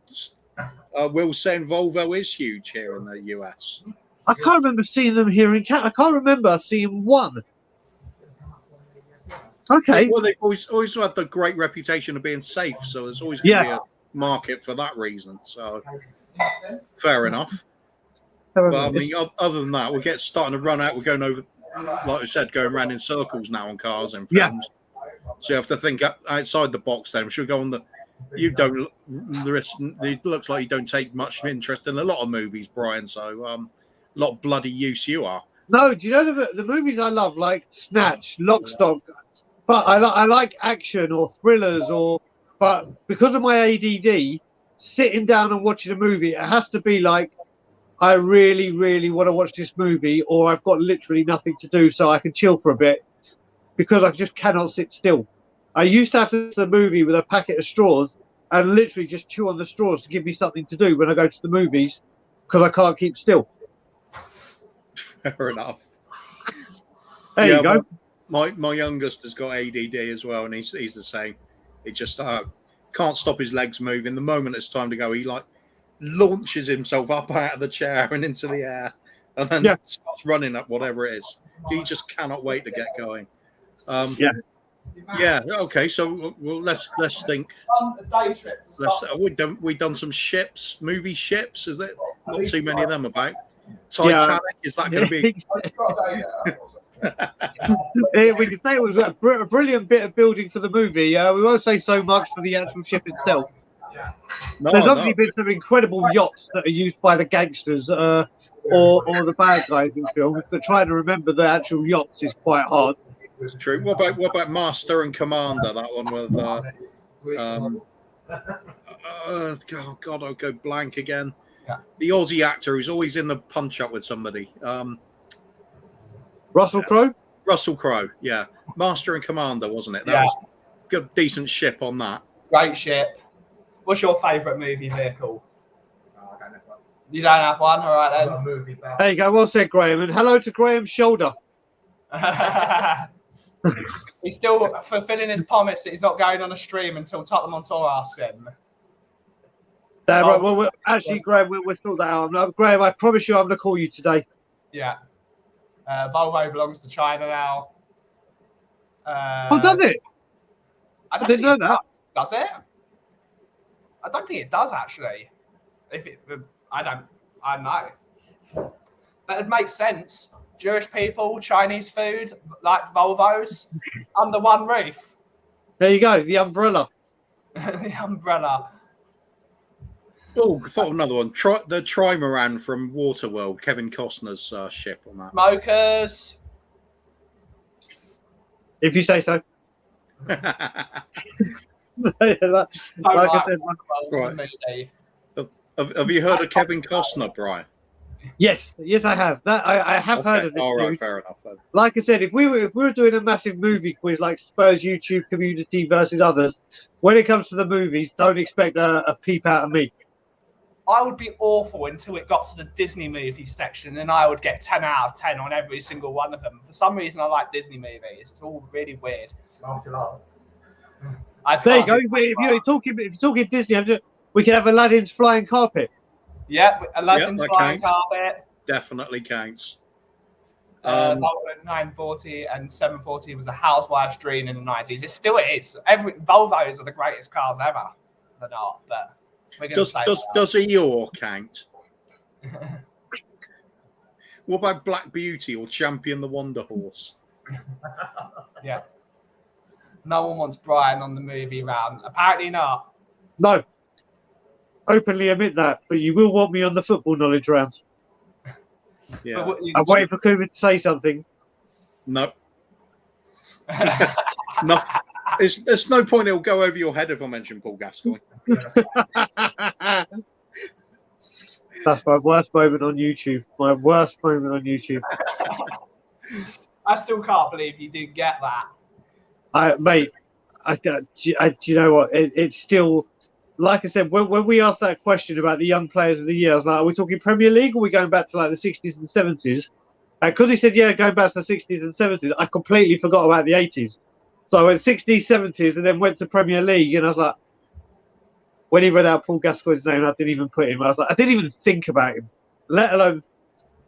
Will saying Volvo is huge here in the US. I can't remember seeing them here in Canada. I can't remember seeing one. Okay. Well, they always had the great reputation of being safe, so there's always going to be a market for that reason. So fair enough. But I mean, other than that, we're starting to run out. We're going over, like I said, going around in circles now on cars and films. So you have to think outside the box. Then should we go on the You don't. It looks like you don't take much interest in a lot of movies, Brian. So, a lot of bloody use you are. No, do you know the movies I love, like Snatch, Lock, Stock? But I like action or thrillers, but because of my ADD, sitting down and watching a movie, it has to be like I really, really want to watch this movie, or I've got literally nothing to do, so I can chill for a bit because I just cannot sit still. I used to have to the movie with a packet of straws and literally just chew on the straws to give me something to do when I go to the movies because I can't keep still. Fair enough. There you go. My youngest has got ADD as well, and he's the same. He just can't stop his legs moving. The moment it's time to go, he like launches himself up out of the chair and into the air, and then starts running up whatever it is. He just cannot wait to get going. Yeah. Okay. So let's think. We've done some ships, movie ships. Is there not too many of them about? Titanic. Is that going to be? We can say it was a brilliant bit of building for the movie. We won't say so much for the actual ship itself. There's obviously been some incredible yachts that are used by the gangsters or the bad guys in films, but trying to remember the actual yachts is quite hard. It's true. What about Master and Commander? That one with God, I'll go blank again. Yeah. The Aussie actor who's always in the punch up with somebody. Russell Crowe? Russell Crowe, yeah. Master and Commander, wasn't it? That was a good, decent ship on that. Great ship. What's your favourite movie vehicle? You don't have one? All right, then. There you go. Well said, Graham. And hello to Graham's shoulder. He's still fulfilling his promise that he's not going on a stream until Tottenham on Tour asks him. Right. Well, actually, Graham, we'll sort that out. Graham, I promise you I'm going to call you today. Yeah. Volvo belongs to China now. Does it? I didn't know that. Does it? I don't think it does, actually. I don't know. But it makes sense. Jewish people, Chinese food, like Volvos, under one roof. There you go, the umbrella. The umbrella. Oh, I thought of another one. The Trimaran from Waterworld, Kevin Costner's ship on that. Smokers. If you say so. Have you heard of Kevin Costner, Brian? Yes, I have. I have heard of it. All right, fair enough. Then. Like I said, if we were doing a massive movie quiz like Spurs YouTube community versus others, when it comes to the movies, don't expect a peep out of me. I would be awful until it got to the Disney movie section, and I would get 10 out of 10 on every single one of them. For some reason, I like Disney movies. It's all really weird. Martial arts. There you go. If you're talking Disney, we can have Aladdin's flying carpet. Yeah, Aladdin's flying carpet. Definitely counts. Volvo 940 and 740 was a housewife's dream in the 90s. It still is. Volvos are the greatest cars ever. They're not, but we're going to say does Eeyore count? What about Black Beauty or Champion the Wonder Horse? Yeah. No one wants Brian on the movie round. Apparently not. No. Openly admit that, but you will want me on the football knowledge round. Yeah. I'm waiting for Kuman to say something. No. There's no point it'll go over your head if I mention Paul Gascoigne. That's my worst moment on YouTube. I still can't believe you didn't get that. Mate, do you know what? It's still, like I said, when we asked that question about the young players of the year, I was like, are we talking Premier League or are we going back to like the 60s and 70s? Because he said, yeah, going back to the 60s and 70s, I completely forgot about the 80s. So I went 60s, 70s, and then went to Premier League, and I was like, when he read out Paul Gascoigne's name, I didn't even put him. I was like, I didn't even think about him, let alone.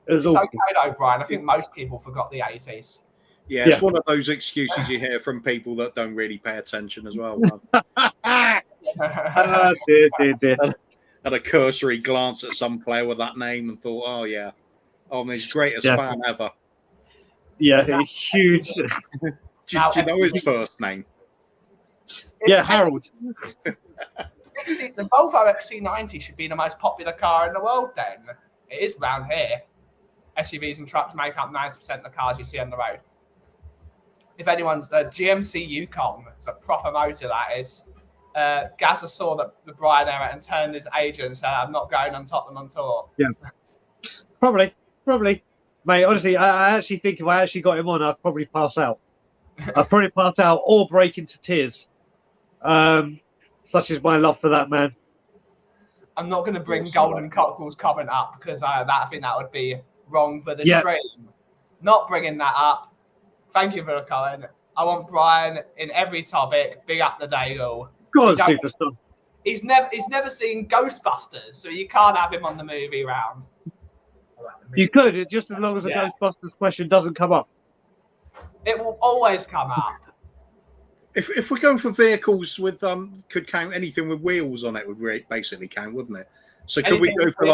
It's okay, though, Brian. I think most people forgot the 80s. Yeah, it's one of those excuses you hear from people that don't really pay attention as well. Dear. Had a cursory glance at some player with that name and thought, oh, yeah, I'm his greatest fan ever. Yeah, huge. Do you know his first name? Yeah, Harold. The Volvo XC90 should be the most popular car in the world then. It is round here. SUVs and trucks make up 90% of the cars you see on the road. If anyone's GMC Yukon, it's a proper motor that is. Gazza saw the Brian error and turned his agent and said, I'm not going on Tottenham on tour. Yeah. Probably. Mate, honestly, I actually think if I actually got him on, I'd probably pass out. I'd probably pass out or break into tears. Such is my love for that man. I'm not going to bring Golden Cockerel's comment up because I think that would be wrong for the stream. Not bringing that up. Thank you for the comment. I want Brian in every topic. Big up the Daigle. God, superstar. He's never seen Ghostbusters, so you can't have him on the movie round. You could, just as long as the Ghostbusters question doesn't come up. It will always come up. If we're going for vehicles with could count anything with wheels on it would basically count, wouldn't it? So could we go for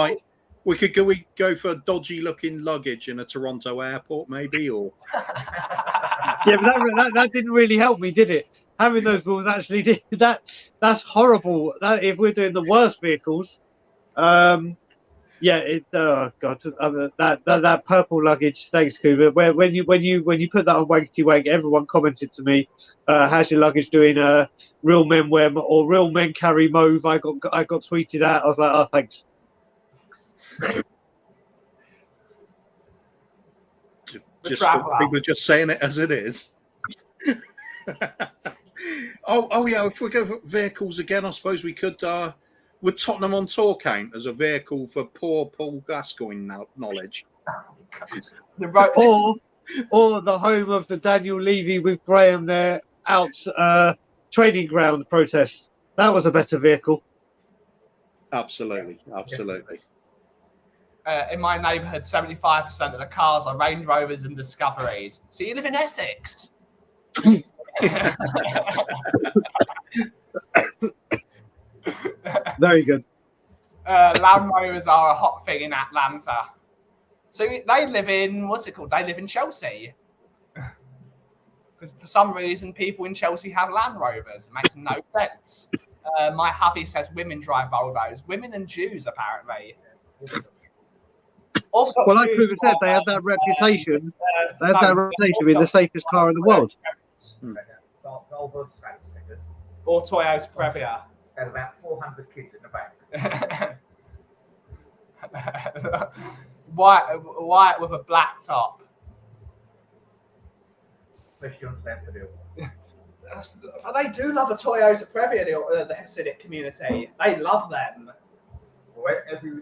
we go for dodgy looking luggage in a Toronto airport maybe, or yeah, but that didn't really help me, did it? Having those rules actually did that. That's horrible. That if we're doing the worst vehicles, yeah, oh god, that purple luggage. Thanks, Kuba. When you put that on Wankety Wank, everyone commented to me, "How's your luggage doing? Real men wear or real men carry mauve." I got tweeted at. I was like, "Oh, thanks." People are just saying it as it is. oh yeah. If we go for vehicles again, I suppose we could. Would Tottenham on Tour count as a vehicle for poor Paul Gascoigne knowledge? Or the home of the Daniel Levy with Graham there out training ground protest. That was a better vehicle. Absolutely. In my neighbourhood, 75% of the cars are Range Rovers and Discoveries. So you live in Essex. Very good. Land Rovers are a hot thing in Atlanta. So they live in, what's it called? They live in Chelsea. Because for some reason, people in Chelsea have Land Rovers. It makes no sense. My hubby says women drive Volvos. Women and Jews, apparently. Well, like Kuba said, they have that reputation. They have that reputation being the safest car in the world. Or Toyota Previa. Had about 400 kids in the back. white with a black top. Especially on Stanford. They do love a Toyota Previa, the Hasidic community. They love them. Well, every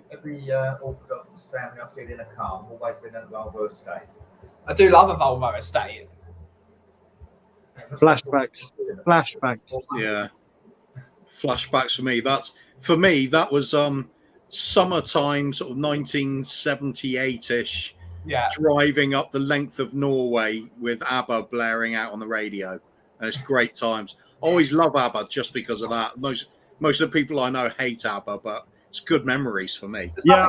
Orthodox family I've seen in a car have always been at a Volvo estate. I do love a Volvo estate. Flashbacks. Yeah. Flashbacks for me. That was summertime, sort of 1978-ish. Yeah. Driving up the length of Norway with ABBA blaring out on the radio, and it's great times. Always love ABBA just because of that. Most of the people I know hate ABBA, but it's good memories for me. Yeah,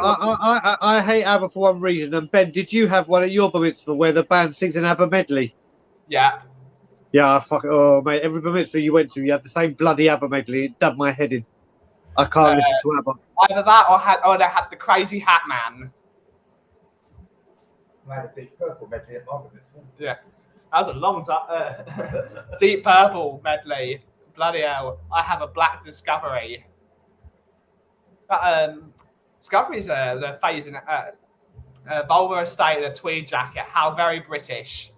I hate ABBA for one reason. And Ben, did you have one at your bar mitzvah where the band sings an ABBA medley? Yeah. Yeah, oh mate, every bar mitzvah you went to, you had the same bloody ABBA medley. It dubbed my head in. I can't listen to ABBA. Either that or they had the Crazy Hat Man. I had a Deep Purple medley at my bar mitzvah. Yeah, that was a long time. Deep Purple medley. Bloody hell! I have a black Discovery. Discovery's they're phasing Volvo estate in a tweed jacket. How very British.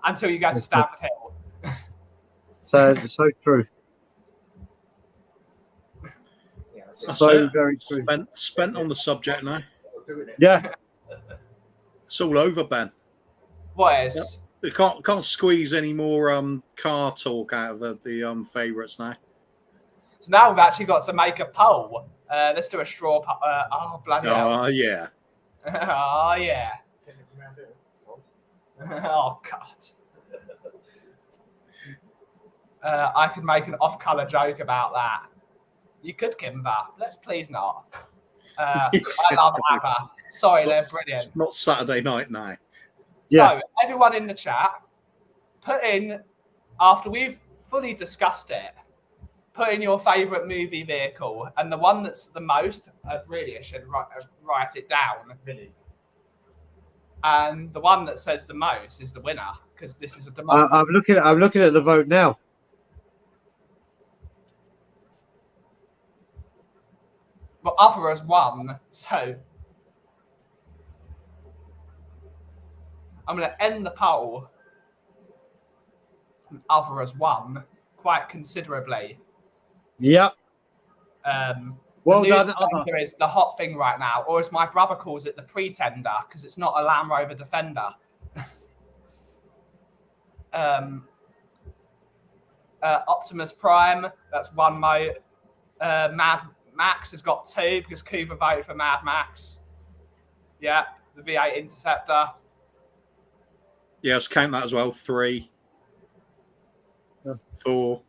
Until you go to Stamford Hill. So true. So very true. Spent on the subject now. Yeah. It's all over, Ben. What is? We can't squeeze any more car talk out of the favourites now. So now we've actually got to make a poll. Let's do a straw poll. Oh, bloody hell. Oh, yeah. Oh, yeah. Oh, God. I could make an off-colour joke about that. You could, Kimber. Let's please not. I love ABBA. Sorry, they're brilliant. It's not Saturday night now. So, everyone in the chat, put in, after we've fully discussed it. Put in your favourite movie vehicle, and the one that's the most, really, I should write it down. Really? And the one that says the most is the winner, because this is a democracy. I'm looking at the vote now. But other has won, so I'm going to end the poll. And other has won quite considerably. Yep. Well done, Defender is the hot thing right now, or as my brother calls it, the pretender, because it's not a Land Rover Defender. Optimus Prime, that's one vote. Mad Max has got 2 because Cooper voted for Mad Max. Yeah, the V8 Interceptor. Yeah, let's count that as well. 3, 4.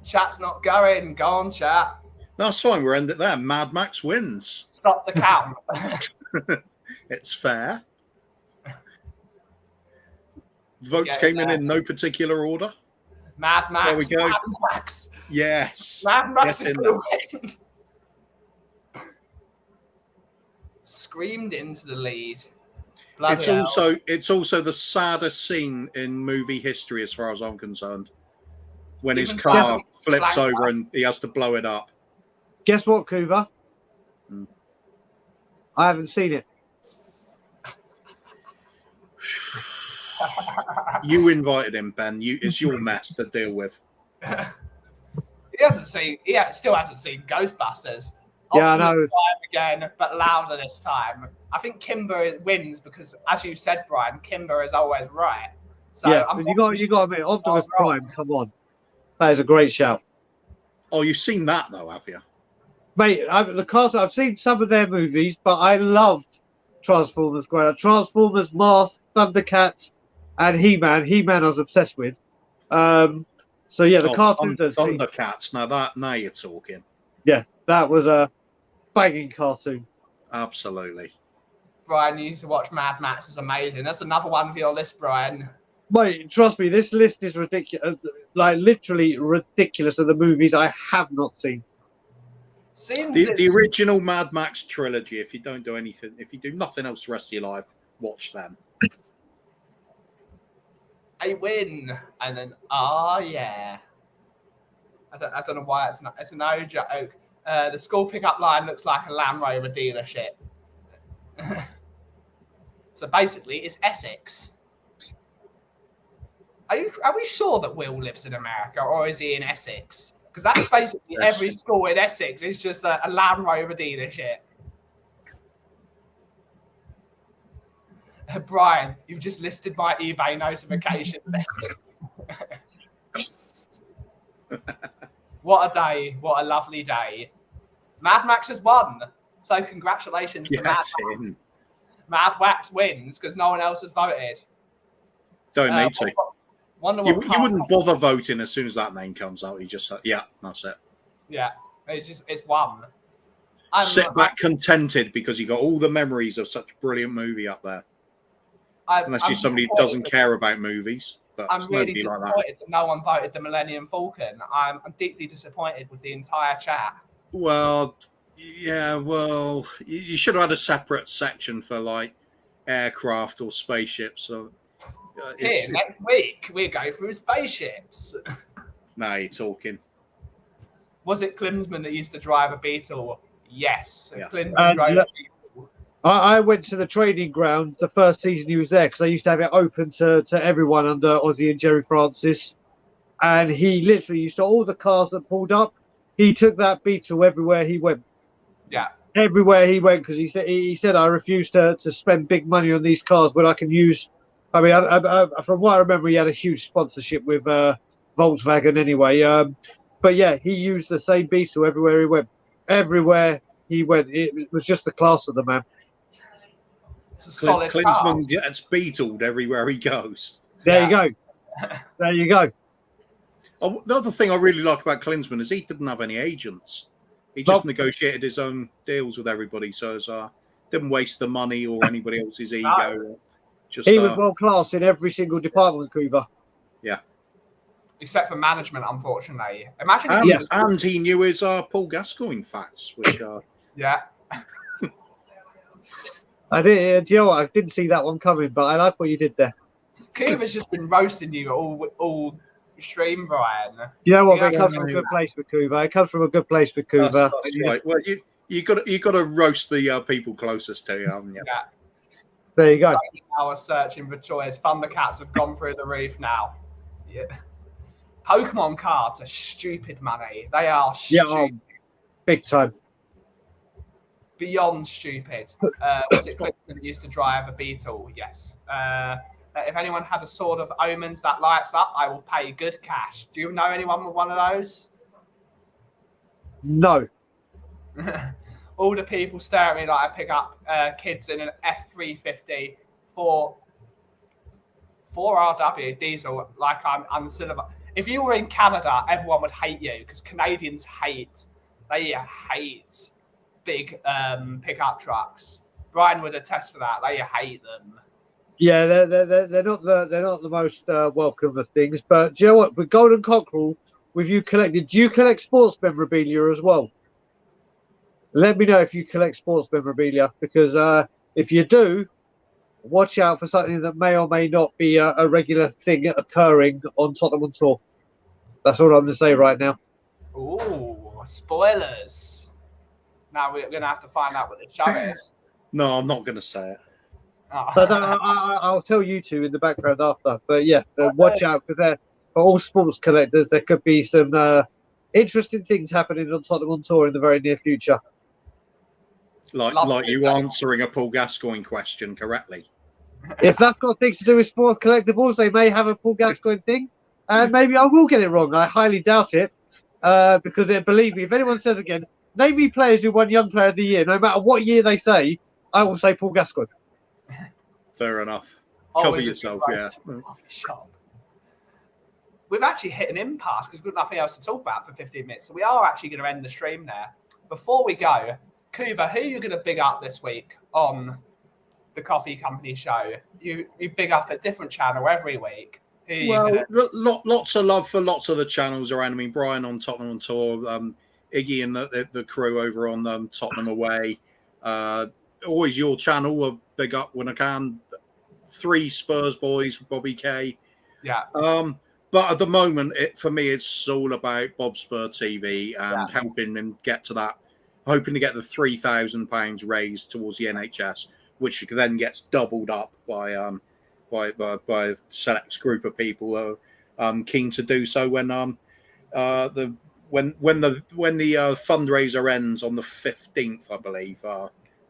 Chat's not going. Go on, chat. That's fine. We're ending there. Mad Max wins. Stop the count. It's fair. The votes came in no particular order. Mad Max. There we go. Mad Max. Yes. Mad Max Yes, is going to win. Screamed into the lead. Bloody hell. It's also the saddest scene in movie history, as far as I'm concerned. When his car flips over and he has to blow it up. Guess what, Coover? I haven't seen it. You invited him, Ben. It's your mess to deal with. He still hasn't seen Ghostbusters. Yeah, I know. Optimus Prime again, but louder this time. I think Kimber wins because, as you said, Brian, Kimber is always right. So yeah, you got to admit, Optimus Prime. Come on, that is a great shout. Oh, you've seen that though, have you? Mate, I've seen some of their movies, but I loved Transformers growing up. Transformers, Mars, Thundercats, and He-Man. He-Man I was obsessed with. So yeah, the cartoons. Thundercats. Now you're talking. Yeah, that was a banging cartoon. Absolutely. Brian, you need to watch Mad Max. It's amazing. That's another one for your list, Brian. Mate, trust me, this list is ridiculous. Like literally ridiculous of the movies I have not seen. The original Mad Max trilogy. If you don't do anything, if you do nothing else the rest of your life, watch them. I win, and then yeah. I don't know why it's a no joke. The school pickup line looks like a Land Rover dealership. So basically, it's Essex. Are we sure that Will lives in America, or is he in Essex? Because that's basically every school in Essex is just a Land Rover dealership. Brian, you've just listed my eBay notification list. What a day. What a lovely day. Mad Max has won. So congratulations to Mad Max. Mad Max wins because no one else has voted. Don't need to. You wouldn't bother voting as soon as that name comes out. You just say, yeah, that's it. Yeah, it's won. Sit back contented because you got all the memories of such a brilliant movie up there. Unless you're somebody who doesn't care about movies. But I'm really disappointed that no one voted the Millennium Falcon. I'm deeply disappointed with the entire chat. Well, yeah, you should have had a separate section for like aircraft or spaceships. So, next week we go through spaceships. Now you're talking. Was it Klinsmann that used to drive a Beetle? Yes. Yeah. Klinsmann drove a Beetle. I went to the training ground the first season he was there because they used to have it open to everyone under Ozzy and Jerry Francis. And he literally used to, all the cars that pulled up, he took that Beetle everywhere he went. Yeah. Everywhere he went because he said, I refuse to spend big money on these cars when I can use. I mean, from what I remember, he had a huge sponsorship with Volkswagen anyway. But yeah, he used the same Beetle everywhere he went. Everywhere he went. It was just the class of the man. It's a solid Klinsmann gets beetled everywhere he goes. There you go. There you go. Oh, the other thing I really like about Klinsmann is he didn't have any agents. He just negotiated his own deals with everybody, so didn't waste the money or anybody else's ego. He was world class in every single department, Coover. Yeah. Except for management, unfortunately. Imagine and he knew his Paul Gascoigne facts, which are yeah. I did. Do you know what? I didn't see that one coming, but I like what you did there. Coover's just been roasting you all stream, Brian. You know what? It comes from a good place with Coover. It comes from a good place with Coover. That's right. Well, you got to roast the people closest to you, haven't you? Yeah. There you go. So hours searching for choice. Thundercats have gone through the roof now. Yeah. Pokemon cards are stupid money. They are stupid. Big time. Beyond stupid. Was it Clifton that used to drive a Beetle? Yes. If anyone had a Sword of Omens that lights up, I will pay good cash. Do you know anyone with one of those? No. All the people stare at me like I pick up kids in an F350 for 4RW diesel like I'm the cinema. If you were in Canada, everyone would hate you because Canadians hate big pickup trucks. Brian would attest to that. They hate them. Yeah, they're not the most welcome of things. But do you know what? With Golden Cockerel, with you collected, do you collect sports memorabilia as well? Let me know if you collect sports memorabilia, because if you do, watch out for something that may or may not be a regular thing occurring on Tottenham on Tour. That's all I'm going to say right now. Ooh, spoilers. Now we're going to have to find out what the show is. No, I'm not going to say it. Oh. So I'll tell you two in the background after. But yeah, watch out, because for all sports collectors, there could be some interesting things happening on Tottenham on Tour in the very near future. Like you answering a Paul Gascoigne question correctly. If that's got things to do with sports collectibles, they may have a Paul Gascoigne thing. And maybe I will get it wrong. I highly doubt it. Because believe me, if anyone says again, name me players who won Young Player of the Year, no matter what year they say, I will say Paul Gascoigne. Fair enough. Cover yourself, yeah. We've actually hit an impasse because we've got nothing else to talk about for 15 minutes. So we are actually going to end the stream there. Before we go, Coover, who are you going to big up this week on the Coffee Company show? You big up a different channel every week. Lots of love for lots of the channels around. I mean, Brian on Tottenham on Tour, Iggy and the crew over on Tottenham Away. Always your channel, a big up when I can. 3 Spurs boys, Bobby K. Yeah. But at the moment, for me, it's all about Bob Spur TV and helping him get to that, hoping to get the £3,000 raised towards the NHS, which then gets doubled up by a select group of people who are keen to do so when the fundraiser ends on the 15th, I believe,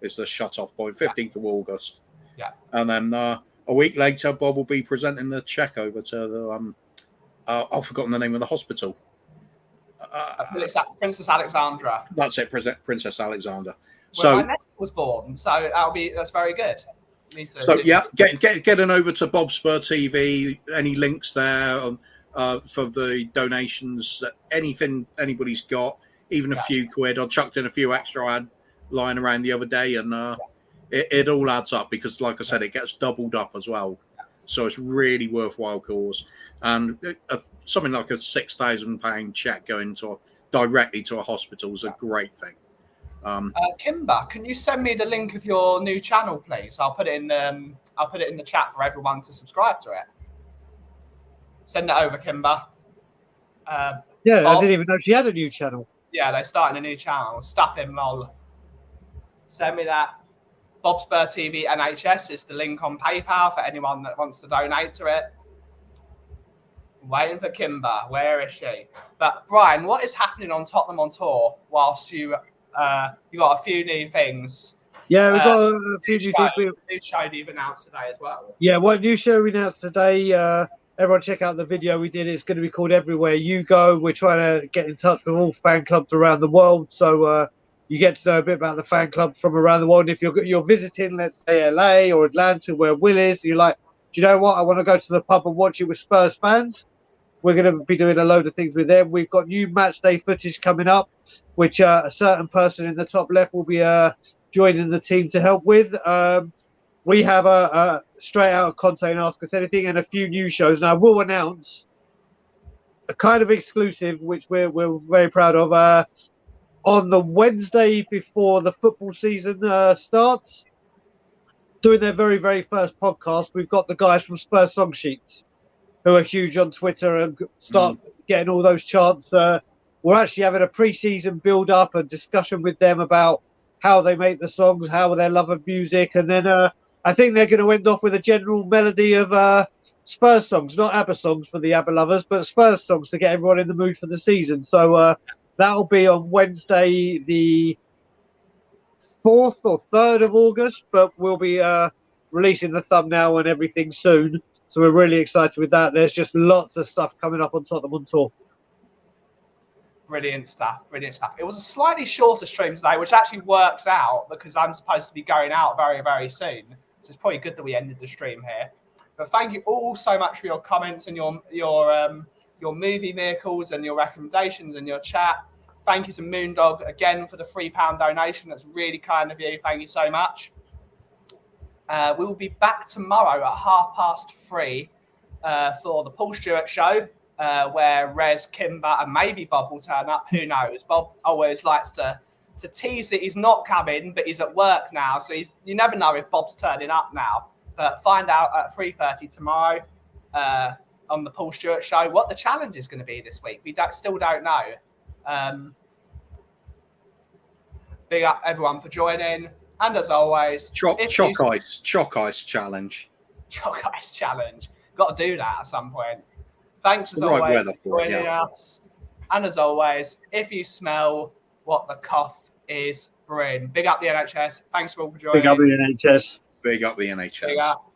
is the shut-off point, 15th of August. Yeah. And then a week later, Bob will be presenting the check over to the I've forgotten the name of the hospital. Princess Alexandra. That's it, Princess Alexandra. So my nephew was born, so that's very good. So yeah, getting over to Bob Spur TV. Any links there for the donations? Anything anybody's got, even a few quid. I chucked in a few extra I had lying around the other day, and it all adds up because, like I said, it gets doubled up as well. So it's really worthwhile cause, and something like a £6,000 check going directly to a hospital is a great thing. Kimber, can you send me the link of your new channel, please? I'll put it in the chat for everyone to subscribe to it. Send it over, Kimber. I didn't even know she had a new channel. Yeah, they're starting a new channel. Stuff him, lol. Send me that. Bob Spur TV NHS is the link on PayPal for anyone that wants to donate to it. Waiting for Kimber. Where is she? But Brian, what is happening on Tottenham on Tour whilst you got a few new things? Yeah, we've got a few new things. New show you've announced today as well. Yeah, what new show we announced today? Everyone check out the video we did. It's going to be called Everywhere You Go. We're trying to get in touch with all fan clubs around the world. So you get to know a bit about the fan club from around the world. If you're visiting, let's say LA or Atlanta, where Will is, you're like, do you know what? I want to go to the pub and watch it with Spurs fans. We're going to be doing a load of things with them. We've got new match day footage coming up, which a certain person in the top left will be joining the team to help with. We have a straight out of Conte and Ask Us Anything, and a few new shows. And I will announce a kind of exclusive, which we're very proud of. On the Wednesday before the football season starts, doing their very, very first podcast, we've got the guys from Spurs Song Sheets, who are huge on Twitter and start getting all those chants. We're actually having a pre-season build-up and discussion with them about how they make the songs, how their love of music, and then I think they're going to end off with a general melody of Spurs songs, not ABBA songs for the ABBA lovers, but Spurs songs to get everyone in the mood for the season. So that'll be on Wednesday, the 4th or 3rd of August, but we'll be releasing the thumbnail and everything soon. So we're really excited with that. There's just lots of stuff coming up on Tottenham on Tour. Brilliant stuff. Brilliant stuff. It was a slightly shorter stream today, which actually works out because I'm supposed to be going out very, very soon. So it's probably good that we ended the stream here. But thank you all so much for your comments and your movie vehicles and your recommendations and your chat. Thank you to Moondog again for the £3 donation. That's really kind of you. Thank you so much. We will be back tomorrow at 3:30 for the Paul Stewart show. Where Rez, Kimber, and maybe Bob will turn up. Who knows? Bob always likes to tease that he's not coming, but he's at work now. So you never know if Bob's turning up now. But find out at 3:30 tomorrow on the Paul Stewart show what the challenge is going to be this week. We still don't know. Big up everyone for joining. And as always, Chalk ice challenge. Chalk ice challenge. Got to do that at some point. Thanks as Right always for for joining us. And as always, if you smell what the cough is brewing, big up the NHS. Thanks all for joining. Big up the NHS. Big up the NHS. Big up.